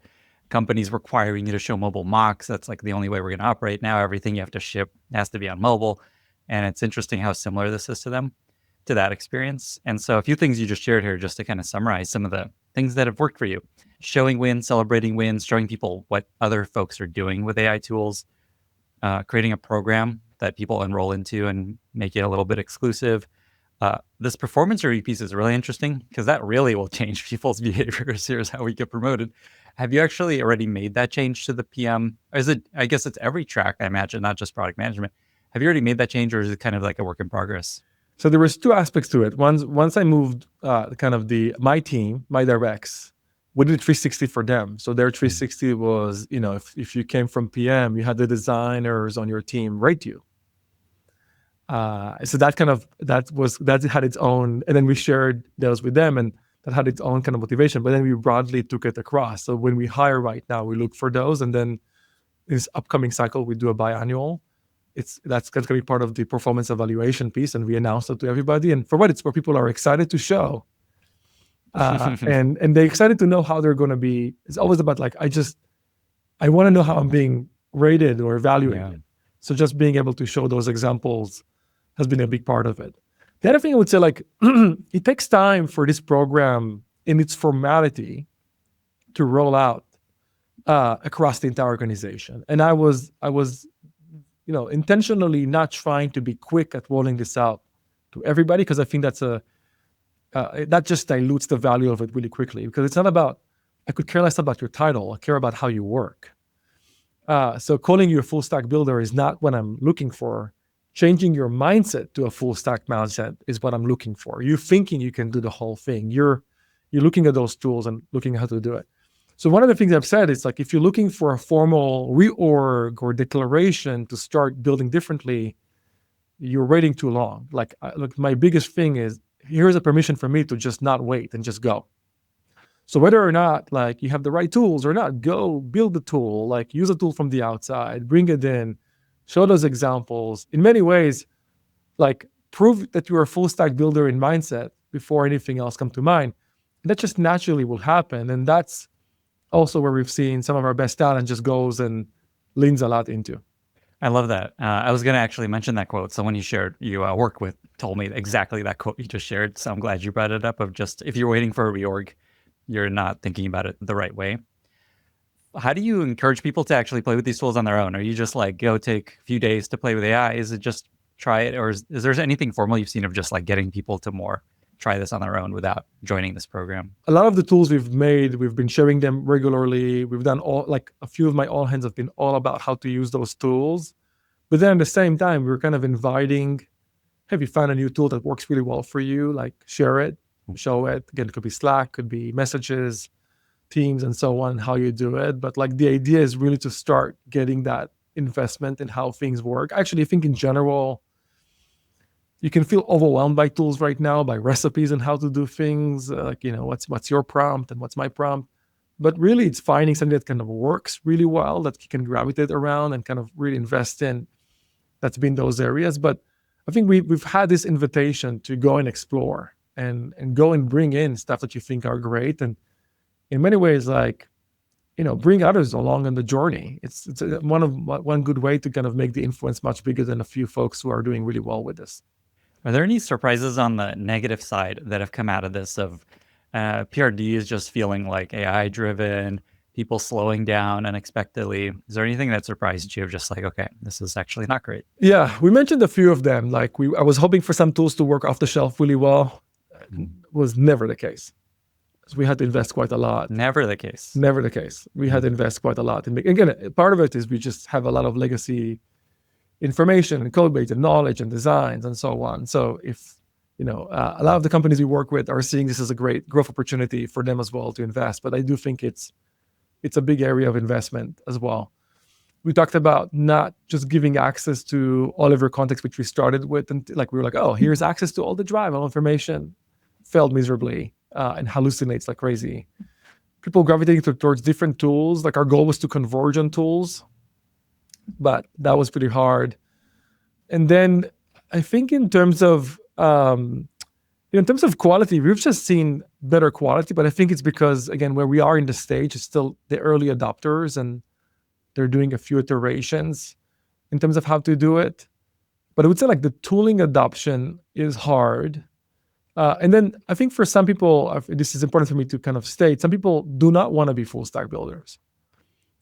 companies requiring you to show mobile mocks. That's like the only way we're going to operate now. Everything you have to ship has to be on mobile. And it's interesting how similar this is to them, to that experience. And so a few things you just shared here, just to kind of summarize some of the things that have worked for you. Showing wins, celebrating wins, showing people what other folks are doing with AI tools, creating a program that people enroll into and make it a little bit exclusive, This performance review piece is really interesting because that really will change people's behaviors. Here's how we get promoted. Have you actually already made that change to the PM? Or is it, I guess it's every track, I imagine, not just product management. Have you already made that change or is it kind of like a work in progress?
So there was two aspects to it. Once I moved kind of my team, my directs, we did 360 for them. So their 360 was, if you came from PM, you had the designers on your team rate you. So that had its own, and then we shared those with them, and that had its own kind of motivation. But then we broadly took it across. So when we hire right now, we look for those, and then this upcoming cycle we do a biannual. That's going to be part of the performance evaluation piece, and we announce it to everybody. And for what it's where people are excited to show, and they're excited to know how they're going to be. It's always about like I want to know how I'm being rated or evaluated. Yeah. So just being able to show those examples has been a big part of it. The other thing I would say, like, it takes time for this program in its formality to roll out across the entire organization. And I was intentionally not trying to be quick at rolling this out to everybody, because I think that just dilutes the value of it really quickly, because it's not about, I could care less about your title. I care about how you work. So calling you a full stack builder is not what I'm looking for. Changing your mindset to a full stack mindset is what I'm looking for. You're thinking you can do the whole thing. You're looking at those tools and looking at how to do it. So one of the things I've said is, like, if you're looking for a formal reorg or declaration to start building differently, you're waiting too long. Like, look, my biggest thing is, here's a permission for me to just not wait and just go. So whether or not, like, you have the right tools or not, go build the tool, like, use a tool from the outside, bring it in, show those examples. In many ways, like, prove that you're a full stack builder in mindset before anything else comes to mind. And that just naturally will happen. And that's also where we've seen some of our best talent just goes and leans a lot into.
I love that. I was going to actually mention that quote. Someone you work with told me exactly that quote you just shared. So I'm glad you brought it up, of just, if you're waiting for a reorg, you're not thinking about it the right way. How do you encourage people to actually play with these tools on their own? Are you just like, go take a few days to play with AI? Is it just try it? Or is there anything formal you've seen of just like getting people to more try this on their own without joining this program?
A lot of the tools we've made, we've been sharing them regularly. We've done a few of my all hands have been all about how to use those tools. But then at the same time, we're kind of inviting, have you found a new tool that works really well for you? Like, share it, show it. Again, it could be Slack, could be messages, Teams, and so on, how you do it. But like, the idea is really to start getting that investment in how things work. Actually, I think in general, you can feel overwhelmed by tools right now, by recipes and how to do things. What's your prompt and what's my prompt? But really, it's finding something that kind of works really well, that you can gravitate around and kind of really invest in. That's been those areas. But I think we've had this invitation to go and explore and go and bring in stuff that you think are great. And in many ways, like, bring others along on the journey. It's one good way to kind of make the influence much bigger than a few folks who are doing really well with this.
Are there any surprises on the negative side that have come out of this, of PRD is just feeling like AI driven, people slowing down unexpectedly? Is there anything that surprised you of just like, okay, this is actually not great?
Yeah, we mentioned a few of them. Like, I was hoping for some tools to work off the shelf really well. Was never the case. So we had to invest quite a lot.
Never the case.
Never the case. We had to invest quite a lot. And again, part of it is we just have a lot of legacy information and code base and knowledge and designs and so on. So if, a lot of the companies we work with are seeing this as a great growth opportunity for them as well to invest. But I do think it's a big area of investment as well. We talked about not just giving access to all of your context, which we started with. And like, we were like, oh, here's access to all the drive, all information. Failed miserably and hallucinates like crazy. People gravitating towards different tools. Like, our goal was to converge on tools, but that was pretty hard. And then I think in terms of quality, we've just seen better quality, but I think it's because, again, where we are in the stage is still the early adopters, and they're doing a few iterations in terms of how to do it. But I would say, like, the tooling adoption is hard. And then I think for some people, this is important for me to kind of state, some people do not want to be full stack builders.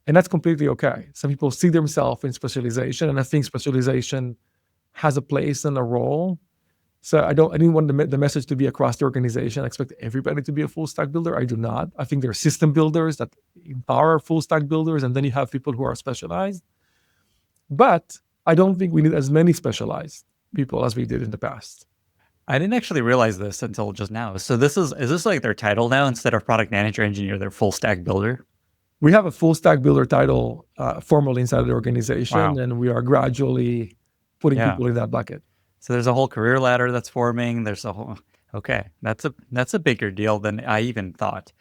And that's completely okay. Some people see themselves in specialization, and I think specialization has a place and a role. So I didn't want the message to be across the organization. I expect everybody to be a full stack builder. I do not. I think there are system builders that empower full stack builders, and then you have people who are specialized. But I don't think we need as many specialized people as we did in the past.
I didn't actually realize this until just now. So is this like their title now? Instead of product manager engineer, they're full stack builder?
We have a full stack builder title formally inside the organization,
Wow.
and we are gradually putting
Yeah.
people in that bucket.
So there's a whole career ladder that's forming. There's a whole, okay, that's a bigger deal than I even thought.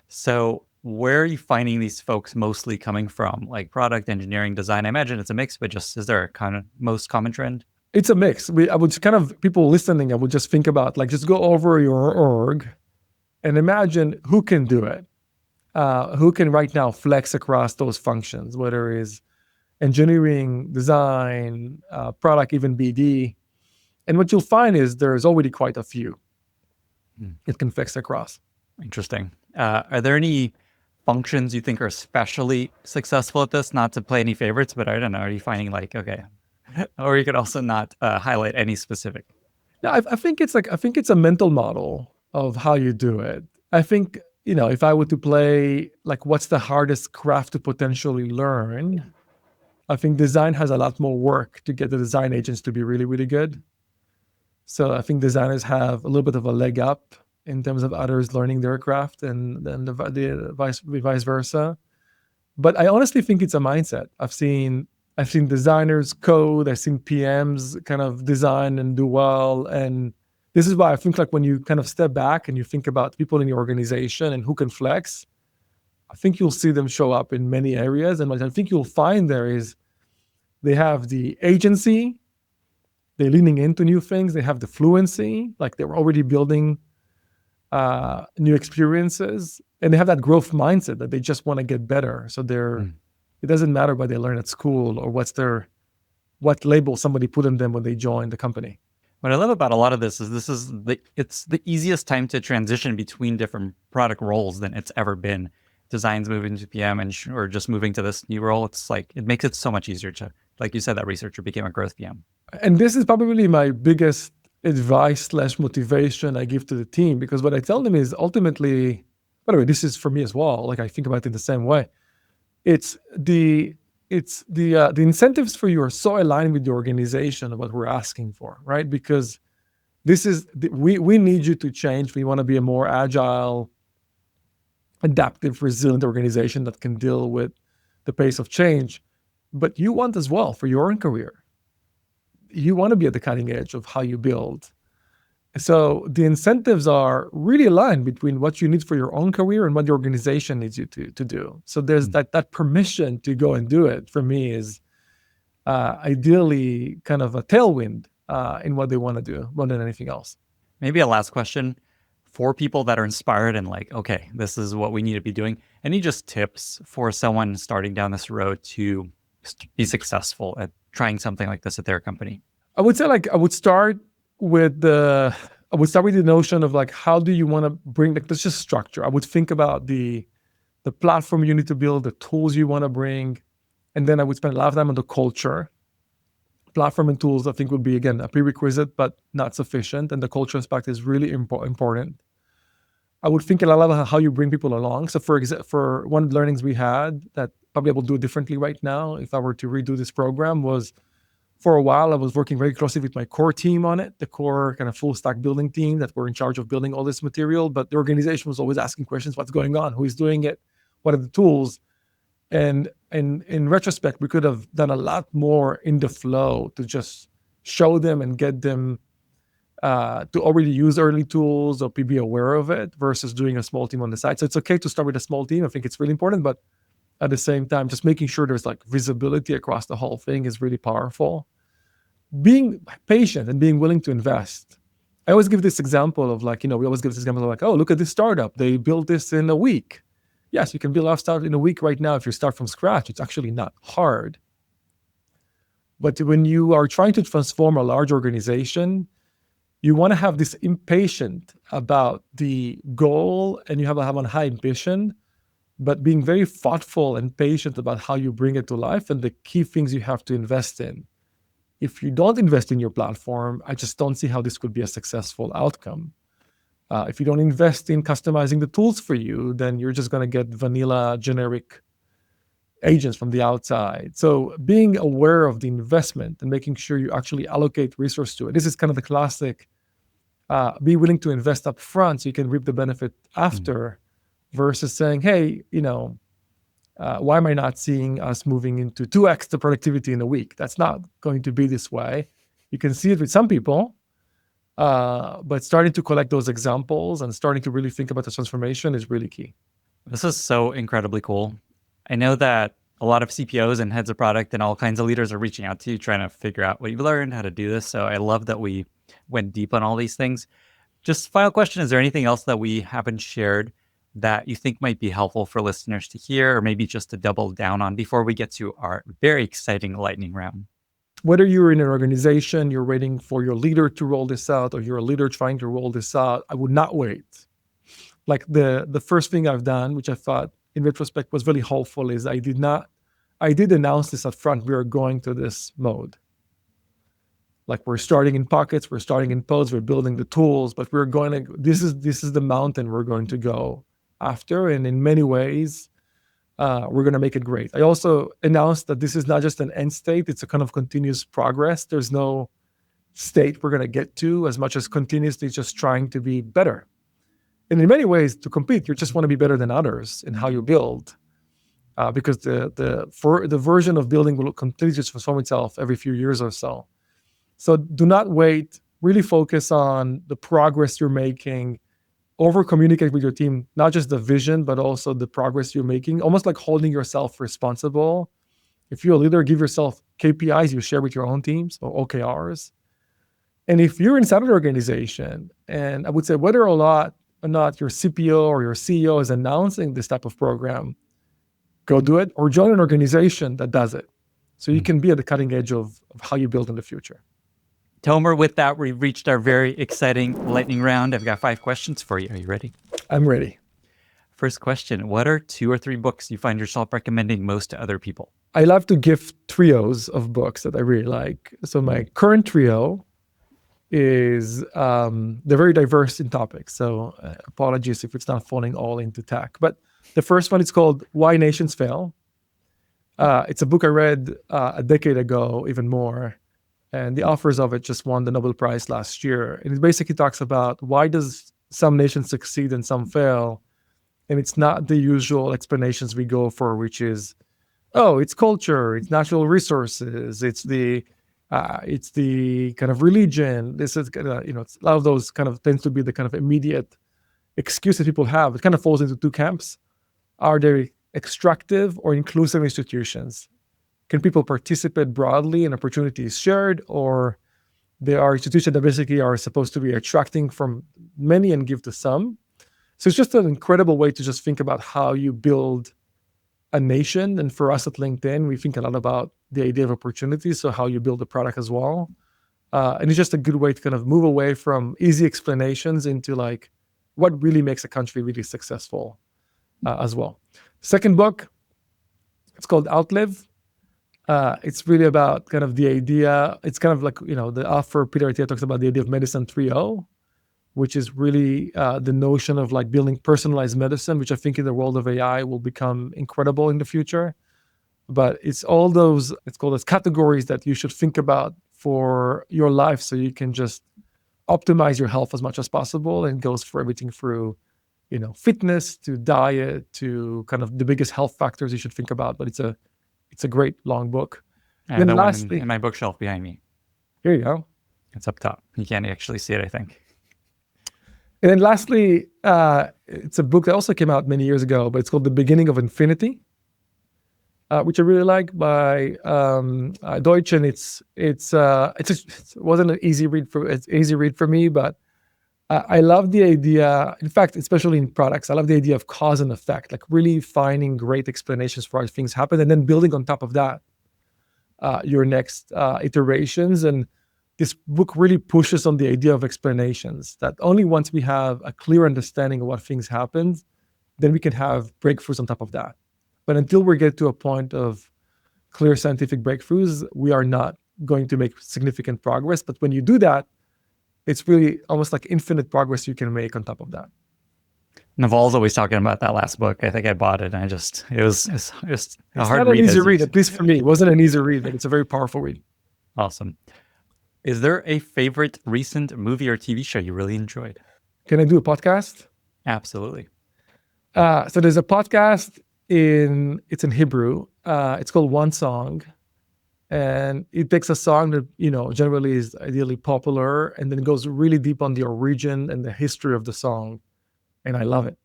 So where are you finding these folks mostly coming from? Like product engineering, design? I imagine it's a mix, but just is there a kind of most common trend?
It's a mix. I would kind of, people listening, I would just think about like, just go over your org and imagine who can do it. Who can right now flex across those functions, whether it is engineering, design, product, even BD. And what you'll find is there's already quite a few it can flex across.
Interesting. Are there any functions you think are especially successful at this? Not to play any favorites, but I don't know. Are you finding like, okay, or you could also not highlight any specific?
Yeah, I think it's a mental model of how you do it. I think, if I were to play like what's the hardest craft to potentially learn, I think design has a lot more work to get the design agents to be really, really good. So I think designers have a little bit of a leg up in terms of others learning their craft, and then the vice versa. But I honestly think it's a mindset. I've seen designers code. I've seen PMs kind of design and do well. And this is why I think like when you kind of step back and you think about people in your organization and who can flex, I think you'll see them show up in many areas. And what I think you'll find there is they have the agency, they're leaning into new things, they have the fluency, like they're already building new experiences, and they have that growth mindset that they just want to get better. So it doesn't matter what they learn at school or what label somebody put on them when they join the company.
What I love about a lot of this is it's the easiest time to transition between different product roles than it's ever been. Design's moving to PM or just moving to this new role. It's like, it makes it so much easier to, like you said, that researcher became a growth PM.
And this is probably my biggest advice/motivation I give to the team, because what I tell them is ultimately, by the way, this is for me as well. Like I think about it in the same way. It's the incentives for you are so aligned with the organization of what we're asking for, right? Because we need you to change. We want to be a more agile, adaptive, resilient organization that can deal with the pace of change. But you want as well for your own career. You want to be at the cutting edge of how you build. So the incentives are really aligned between what you need for your own career and what the organization needs you to do. So there's that permission to go and do it, for me, is ideally kind of a tailwind in what they want to do more than anything else.
Maybe a last question for people that are inspired and like, okay, this is what we need to be doing. Any just tips for someone starting down this road to be successful at trying something like this at their company?
I would say I would start with the notion of like, how do you want to bring, like, there's just structure. I would think about the platform you need to build, the tools you want to bring, and then I would spend a lot of time on the culture. Platform and tools, I think, would be, again, a prerequisite, but not sufficient. And the culture aspect is really important. I would think a lot about how you bring people along. So for one of the learnings we had that probably I will do differently right now if I were to redo this program was, for a while, I was working very closely with my core team on it, the core kind of full stack building team that were in charge of building all this material. But the organization was always asking questions: what's going on? Who is doing it? What are the tools? And in retrospect, we could have done a lot more in the flow to just show them and get them to already use early tools or be aware of it, versus doing a small team on the side. So it's okay to start with a small team. I think it's really important, but at the same time, just making sure there's like visibility across the whole thing is really powerful. Being patient and being willing to invest. I always give this example of like, we always give this example of like, oh, look at this startup. They built this in a week. Yes, you can build a startup in a week right now if you start from scratch. It's actually not hard. But when you are trying to transform a large organization, you want to have this impatient about the goal, and you have to have a high ambition, but being very thoughtful and patient about how you bring it to life and the key things you have to invest in if you don't invest in your platform, I just don't see how this could be a successful outcome. If you don't invest in customizing the tools for you, then you're just going to get vanilla generic agents from the outside. So being aware of the investment and making sure you actually allocate resource to it. This is kind of the classic, be willing to invest up front so you can reap the benefit after, versus saying, hey, why am I not seeing us moving into 2x the productivity in a week? That's not going to be this way. You can see it with some people, but starting to collect those examples and starting to really think about the transformation is really key.
This is so incredibly cool. I know that a lot of CPOs and heads of product and all kinds of leaders are reaching out to you, trying to figure out what you've learned, how to do this. So I love that we went deep on all these things. Just final question, is there anything else that we haven't shared that you think might be helpful for listeners to hear, or maybe just to double down on before we get to our very exciting lightning round?
Whether you're in an organization, you're waiting for your leader to roll this out, or you're a leader trying to roll this out, I would not wait. Like the first thing I've done, which I thought in retrospect was really helpful, is I did announce this up front. We are going to this mode. Like, we're starting in pockets, we're starting in pods, we're building the tools, but this is the mountain we're going to go after. And in many ways, we're going to make it great. I also announced that this is not just an end state, it's a kind of continuous progress. There's no state we're going to get to as much as continuously just trying to be better. And in many ways, to compete, you just want to be better than others in how you build, because the version of building will continue to transform itself every few years or so. So do not wait. Really focus on the progress you're making. Over communicate with your team, not just the vision, but also the progress you're making, almost like holding yourself responsible. If you're a leader, give yourself KPIs you share with your own teams, or OKRs. And if you're inside an organization, and I would say whether or not your CPO or your CEO is announcing this type of program, go do it, or join an organization that does it. So you can be at the cutting edge of how you build in the future.
Tomer, with that, we've reached our very exciting lightning round. I've got 5 questions for you. Are you ready?
I'm ready.
First question, what are 2 or 3 books you find yourself recommending most to other people?
I love to gift trios of books that I really like. So my current trio is, they're very diverse in topics. So apologies if it's not falling all into tech. But the first one is called Why Nations Fail. It's a book I read a decade ago, even more. And the authors of it just won the Nobel Prize last year. And it basically talks about why does some nations succeed and some fail. And it's not the usual explanations we go for, which is, oh, it's culture, it's natural resources, it's the kind of religion. This is, it's a lot of those kind of tends to be the kind of immediate excuses people have. It kind of falls into 2 camps. Are they extractive or inclusive institutions? Can people participate broadly and opportunities shared, or there are institutions that basically are supposed to be attracting from many and give to some? So it's just an incredible way to just think about how you build a nation. And for us at LinkedIn, we think a lot about the idea of opportunities, so how you build a product as well. And it's just a good way to kind of move away from easy explanations into like what really makes a country really successful as well. Second book, it's called Outlive. It's really about kind of the idea. It's kind of like, the author Peter Attia talks about the idea of medicine 3.0, which is really the notion of like building personalized medicine, which I think in the world of AI will become incredible in the future. But it's all those, it's called as categories that you should think about for your life, so you can just optimize your health as much as possible. And it goes for everything through, fitness to diet to kind of the biggest health factors you should think about. But it's a great long book.
And then lastly, in my bookshelf behind me.
Here you go.
It's up top. You can't actually see it, I think.
And then lastly, it's a book that also came out many years ago, but it's called The Beginning of Infinity, which I really like, by Deutsch. And it wasn't an easy read for me, but I love the idea. In fact, especially in products, I love the idea of cause and effect, like really finding great explanations for how things happen, and then building on top of that your next iterations. And this book really pushes on the idea of explanations, that only once we have a clear understanding of what things happen, then we can have breakthroughs on top of that. But until we get to a point of clear scientific breakthroughs, we are not going to make significant progress. But when you do that, it's really almost like infinite progress you can make on top of that.
Naval's always talking about that last book. I think I bought it, and it was a hard
not an
read.
easy read, at least for me. It wasn't an easy read, but it's a very powerful read.
Awesome. Is there a favorite recent movie or TV show you really enjoyed?
Can I do a podcast?
Absolutely.
So there's a podcast it's in Hebrew. It's called One Song. And it takes a song that, generally is ideally popular, and then goes really deep on the origin and the history of the song. And I love it.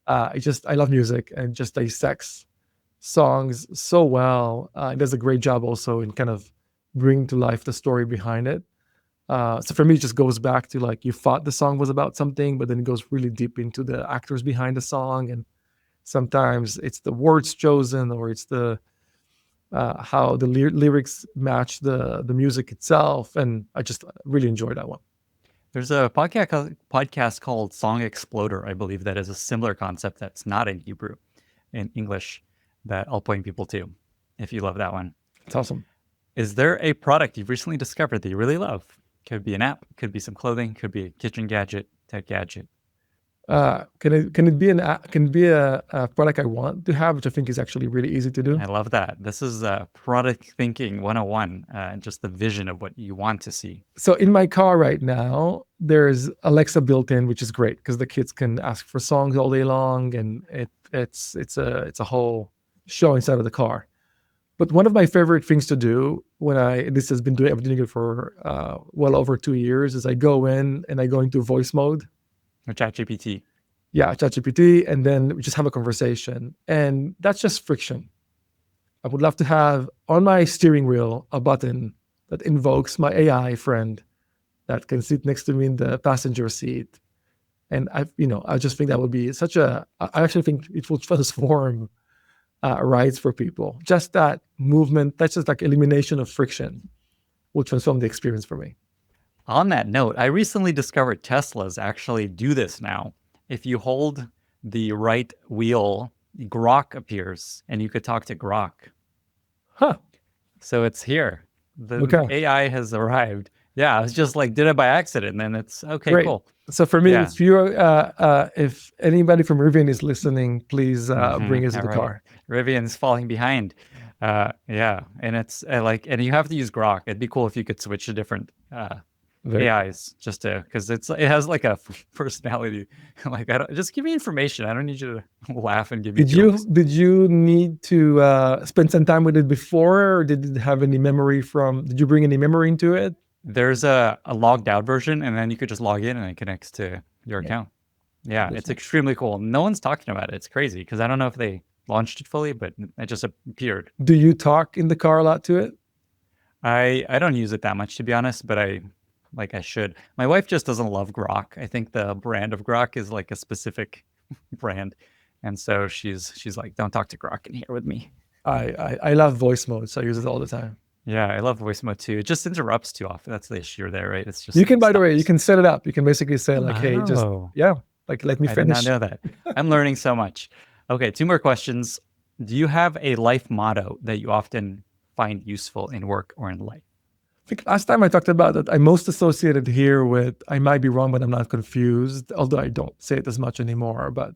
I love music, and just dissects songs so well. It does a great job also in kind of bringing to life the story behind it. So for me, it just goes back to like, you thought the song was about something, but then it goes really deep into the actors behind the song. And sometimes it's the words chosen, or it's the how the lyrics match the music itself. And I just really enjoy that one.
There's a podcast called Song Exploder, I believe, that is a similar concept that's not in Hebrew, in English, that I'll point people to if you love that one.
It's awesome.
Is there a product you've recently discovered that you really love? Could be an app, could be some clothing, could be a kitchen gadget, tech gadget.
Can it be a product I want to have, which I think is actually really easy to do?
I love that. This is product thinking 101, just the vision of what you want to see.
So in my car right now, there's Alexa built in, which is great because the kids can ask for songs all day long, and it's a whole show inside of the car. But one of my favorite things to do I've been doing it for well over 2 years, is I go in and I go into voice mode.
Or ChatGPT.
Yeah, ChatGPT, and then we just have a conversation. And that's just friction. I would love to have on my steering wheel a button that invokes my AI friend that can sit next to me in the passenger seat. And I just think that would be I actually think it will transform rides for people. Just that movement, that's just like elimination of friction, will transform the experience for me.
On that note, I recently discovered Teslas actually do this now. If you hold the right wheel, Grok appears, and you could talk to Grok.
Huh.
So it's here. The AI has arrived. Yeah, I was just like, did it by accident, and then it's okay,
great.
Cool.
So for me, if anybody from Rivian is listening, please bring us to the car.
Rivian's falling behind. Yeah, and it's and you have to use Grok. It'd be cool if you could switch to different AIs, just because it has like a personality. Like, just give me information. I don't need you to laugh and give me jokes.
Did you need to spend some time with it before, or did it have any memory did you bring any memory into it?
There's a logged out version, and then you could just log in and it connects to your account. Yeah, it's extremely cool. No one's talking about it. It's crazy because I don't know if they launched it fully, but it just appeared.
Do you talk in the car a lot to it?
I don't use it that much, to be honest, but I should. My wife just doesn't love Grok. I think the brand of Grok is like a specific brand. And so she's like, don't talk to Grok in here with me.
I love voice mode, so I use it all the time.
Yeah, I love voice mode too. It just interrupts too often. That's the issue there, right? It's just
by the way, you can set it up. You can basically say like, hey, let me finish.
I did not know that. I'm learning so much. Okay, 2 more questions. Do you have a life motto that you often find useful in work or in life?
I think last time I talked about that, I most associated here with, I might be wrong, but I'm not confused, although I don't say it as much anymore. But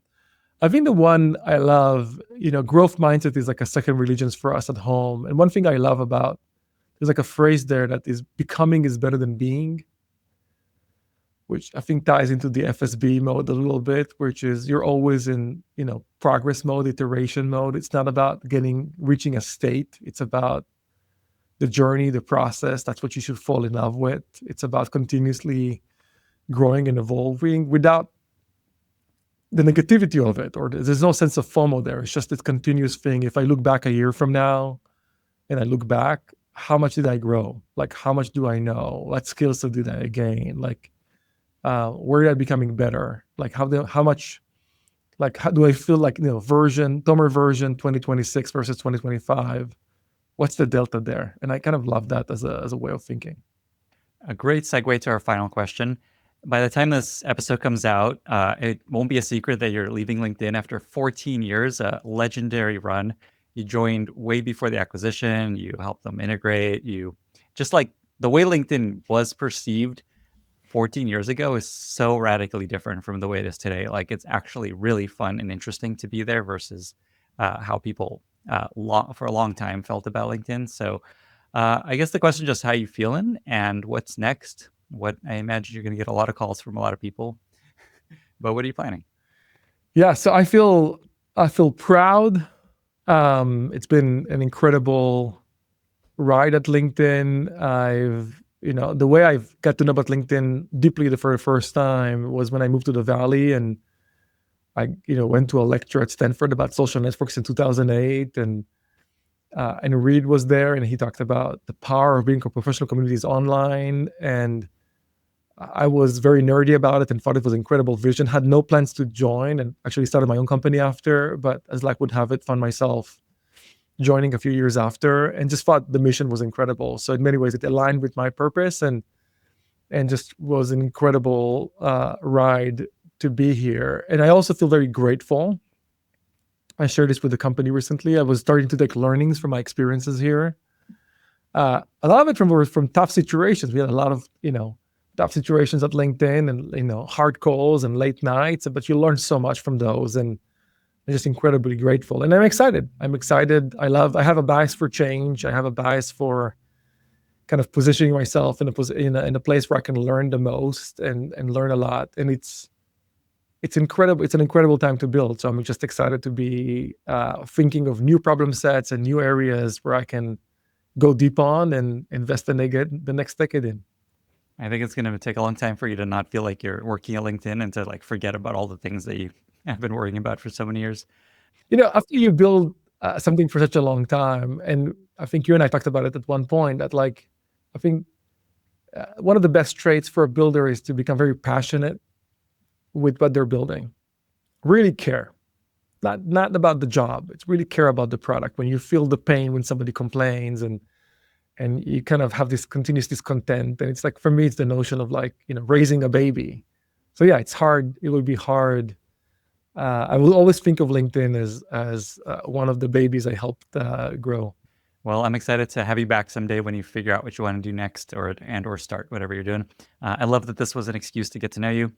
I think the one I love, growth mindset is like a second religion for us at home. And one thing I love about, there's like a phrase there that is becoming is better than being, which I think ties into the FSB mode a little bit, which is you're always in, progress mode, iteration mode. It's not about reaching a state. It's about the journey, the process. That's what you should fall in love with. It's about continuously growing and evolving without the negativity of it, or there's no sense of FOMO there. It's just this continuous thing. If I look back a year from now and I look back, how much did I grow? Like, how much do I know? What skills did I gain? Like, where am I becoming better? Like, how do I feel like, Tomer version 2026 versus 2025? What's the delta there? And I kind of love that as a way of thinking.
A great segue to our final question. By the time this episode comes out, it won't be a secret that you're leaving LinkedIn after 14 years, a legendary run. You joined way before the acquisition. You helped them integrate. You just like the way LinkedIn was perceived 14 years ago is so radically different from the way it is today. Like it's actually really fun and interesting to be there versus how people for a long time felt about LinkedIn. So I guess the question is just how you feeling and what's next. What I imagine you're going to get a lot of calls from a lot of people, but what are you planning?
Yeah, so I feel proud. It's been an incredible ride at LinkedIn. The way I've got to know about LinkedIn deeply the very first time was when I moved to the Valley, and I, went to a lecture at Stanford about social networks in 2008, and Reed was there, and he talked about the power of being professional communities online, and I was very nerdy about it and thought it was an incredible vision. Had no plans to join, and actually started my own company after. But as luck would have it, found myself joining a few years after, and just thought the mission was incredible. So in many ways, it aligned with my purpose, and just was an incredible ride to be here. And I also feel very grateful. I shared this with the company recently. I was starting to take learnings from my experiences here. A lot of it from tough situations. We had a lot of tough situations at LinkedIn, and hard calls and late nights. But you learn so much from those, and I'm just incredibly grateful. And I'm excited. I have a bias for change. I have a bias for kind of positioning myself in a place where I can learn the most and learn a lot. And it's incredible. It's an incredible time to build. So I'm just excited to be thinking of new problem sets and new areas where I can go deep on and invest the next decade in.
I think it's going to take a long time for you to not feel like you're working at LinkedIn and to like forget about all the things that you have been worrying about for so many years.
After you build something for such a long time, and I think you and I talked about it at one point, that I think one of the best traits for a builder is to become very passionate with what they're building. Really care. Not about the job. It's really care about the product. When you feel the pain when somebody complains, and you kind of have this continuous discontent. And it's like, for me, it's the notion of raising a baby. So yeah, it's hard. It will be hard. I will always think of LinkedIn as one of the babies I helped grow.
Well, I'm excited to have you back someday when you figure out what you want to do next or start whatever you're doing. I love that this was an excuse to get to know you.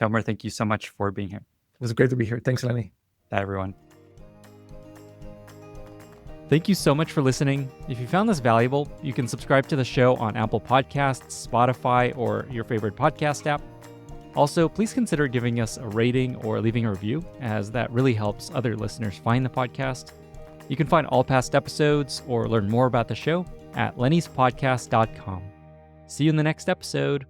Tomer, thank you so much for being here.
It was great to be here. Thanks, Lenny.
Bye, everyone. Thank you so much for listening. If you found this valuable, you can subscribe to the show on Apple Podcasts, Spotify, or your favorite podcast app. Also, please consider giving us a rating or leaving a review, as that really helps other listeners find the podcast. You can find all past episodes or learn more about the show at lennyspodcast.com. See you in the next episode.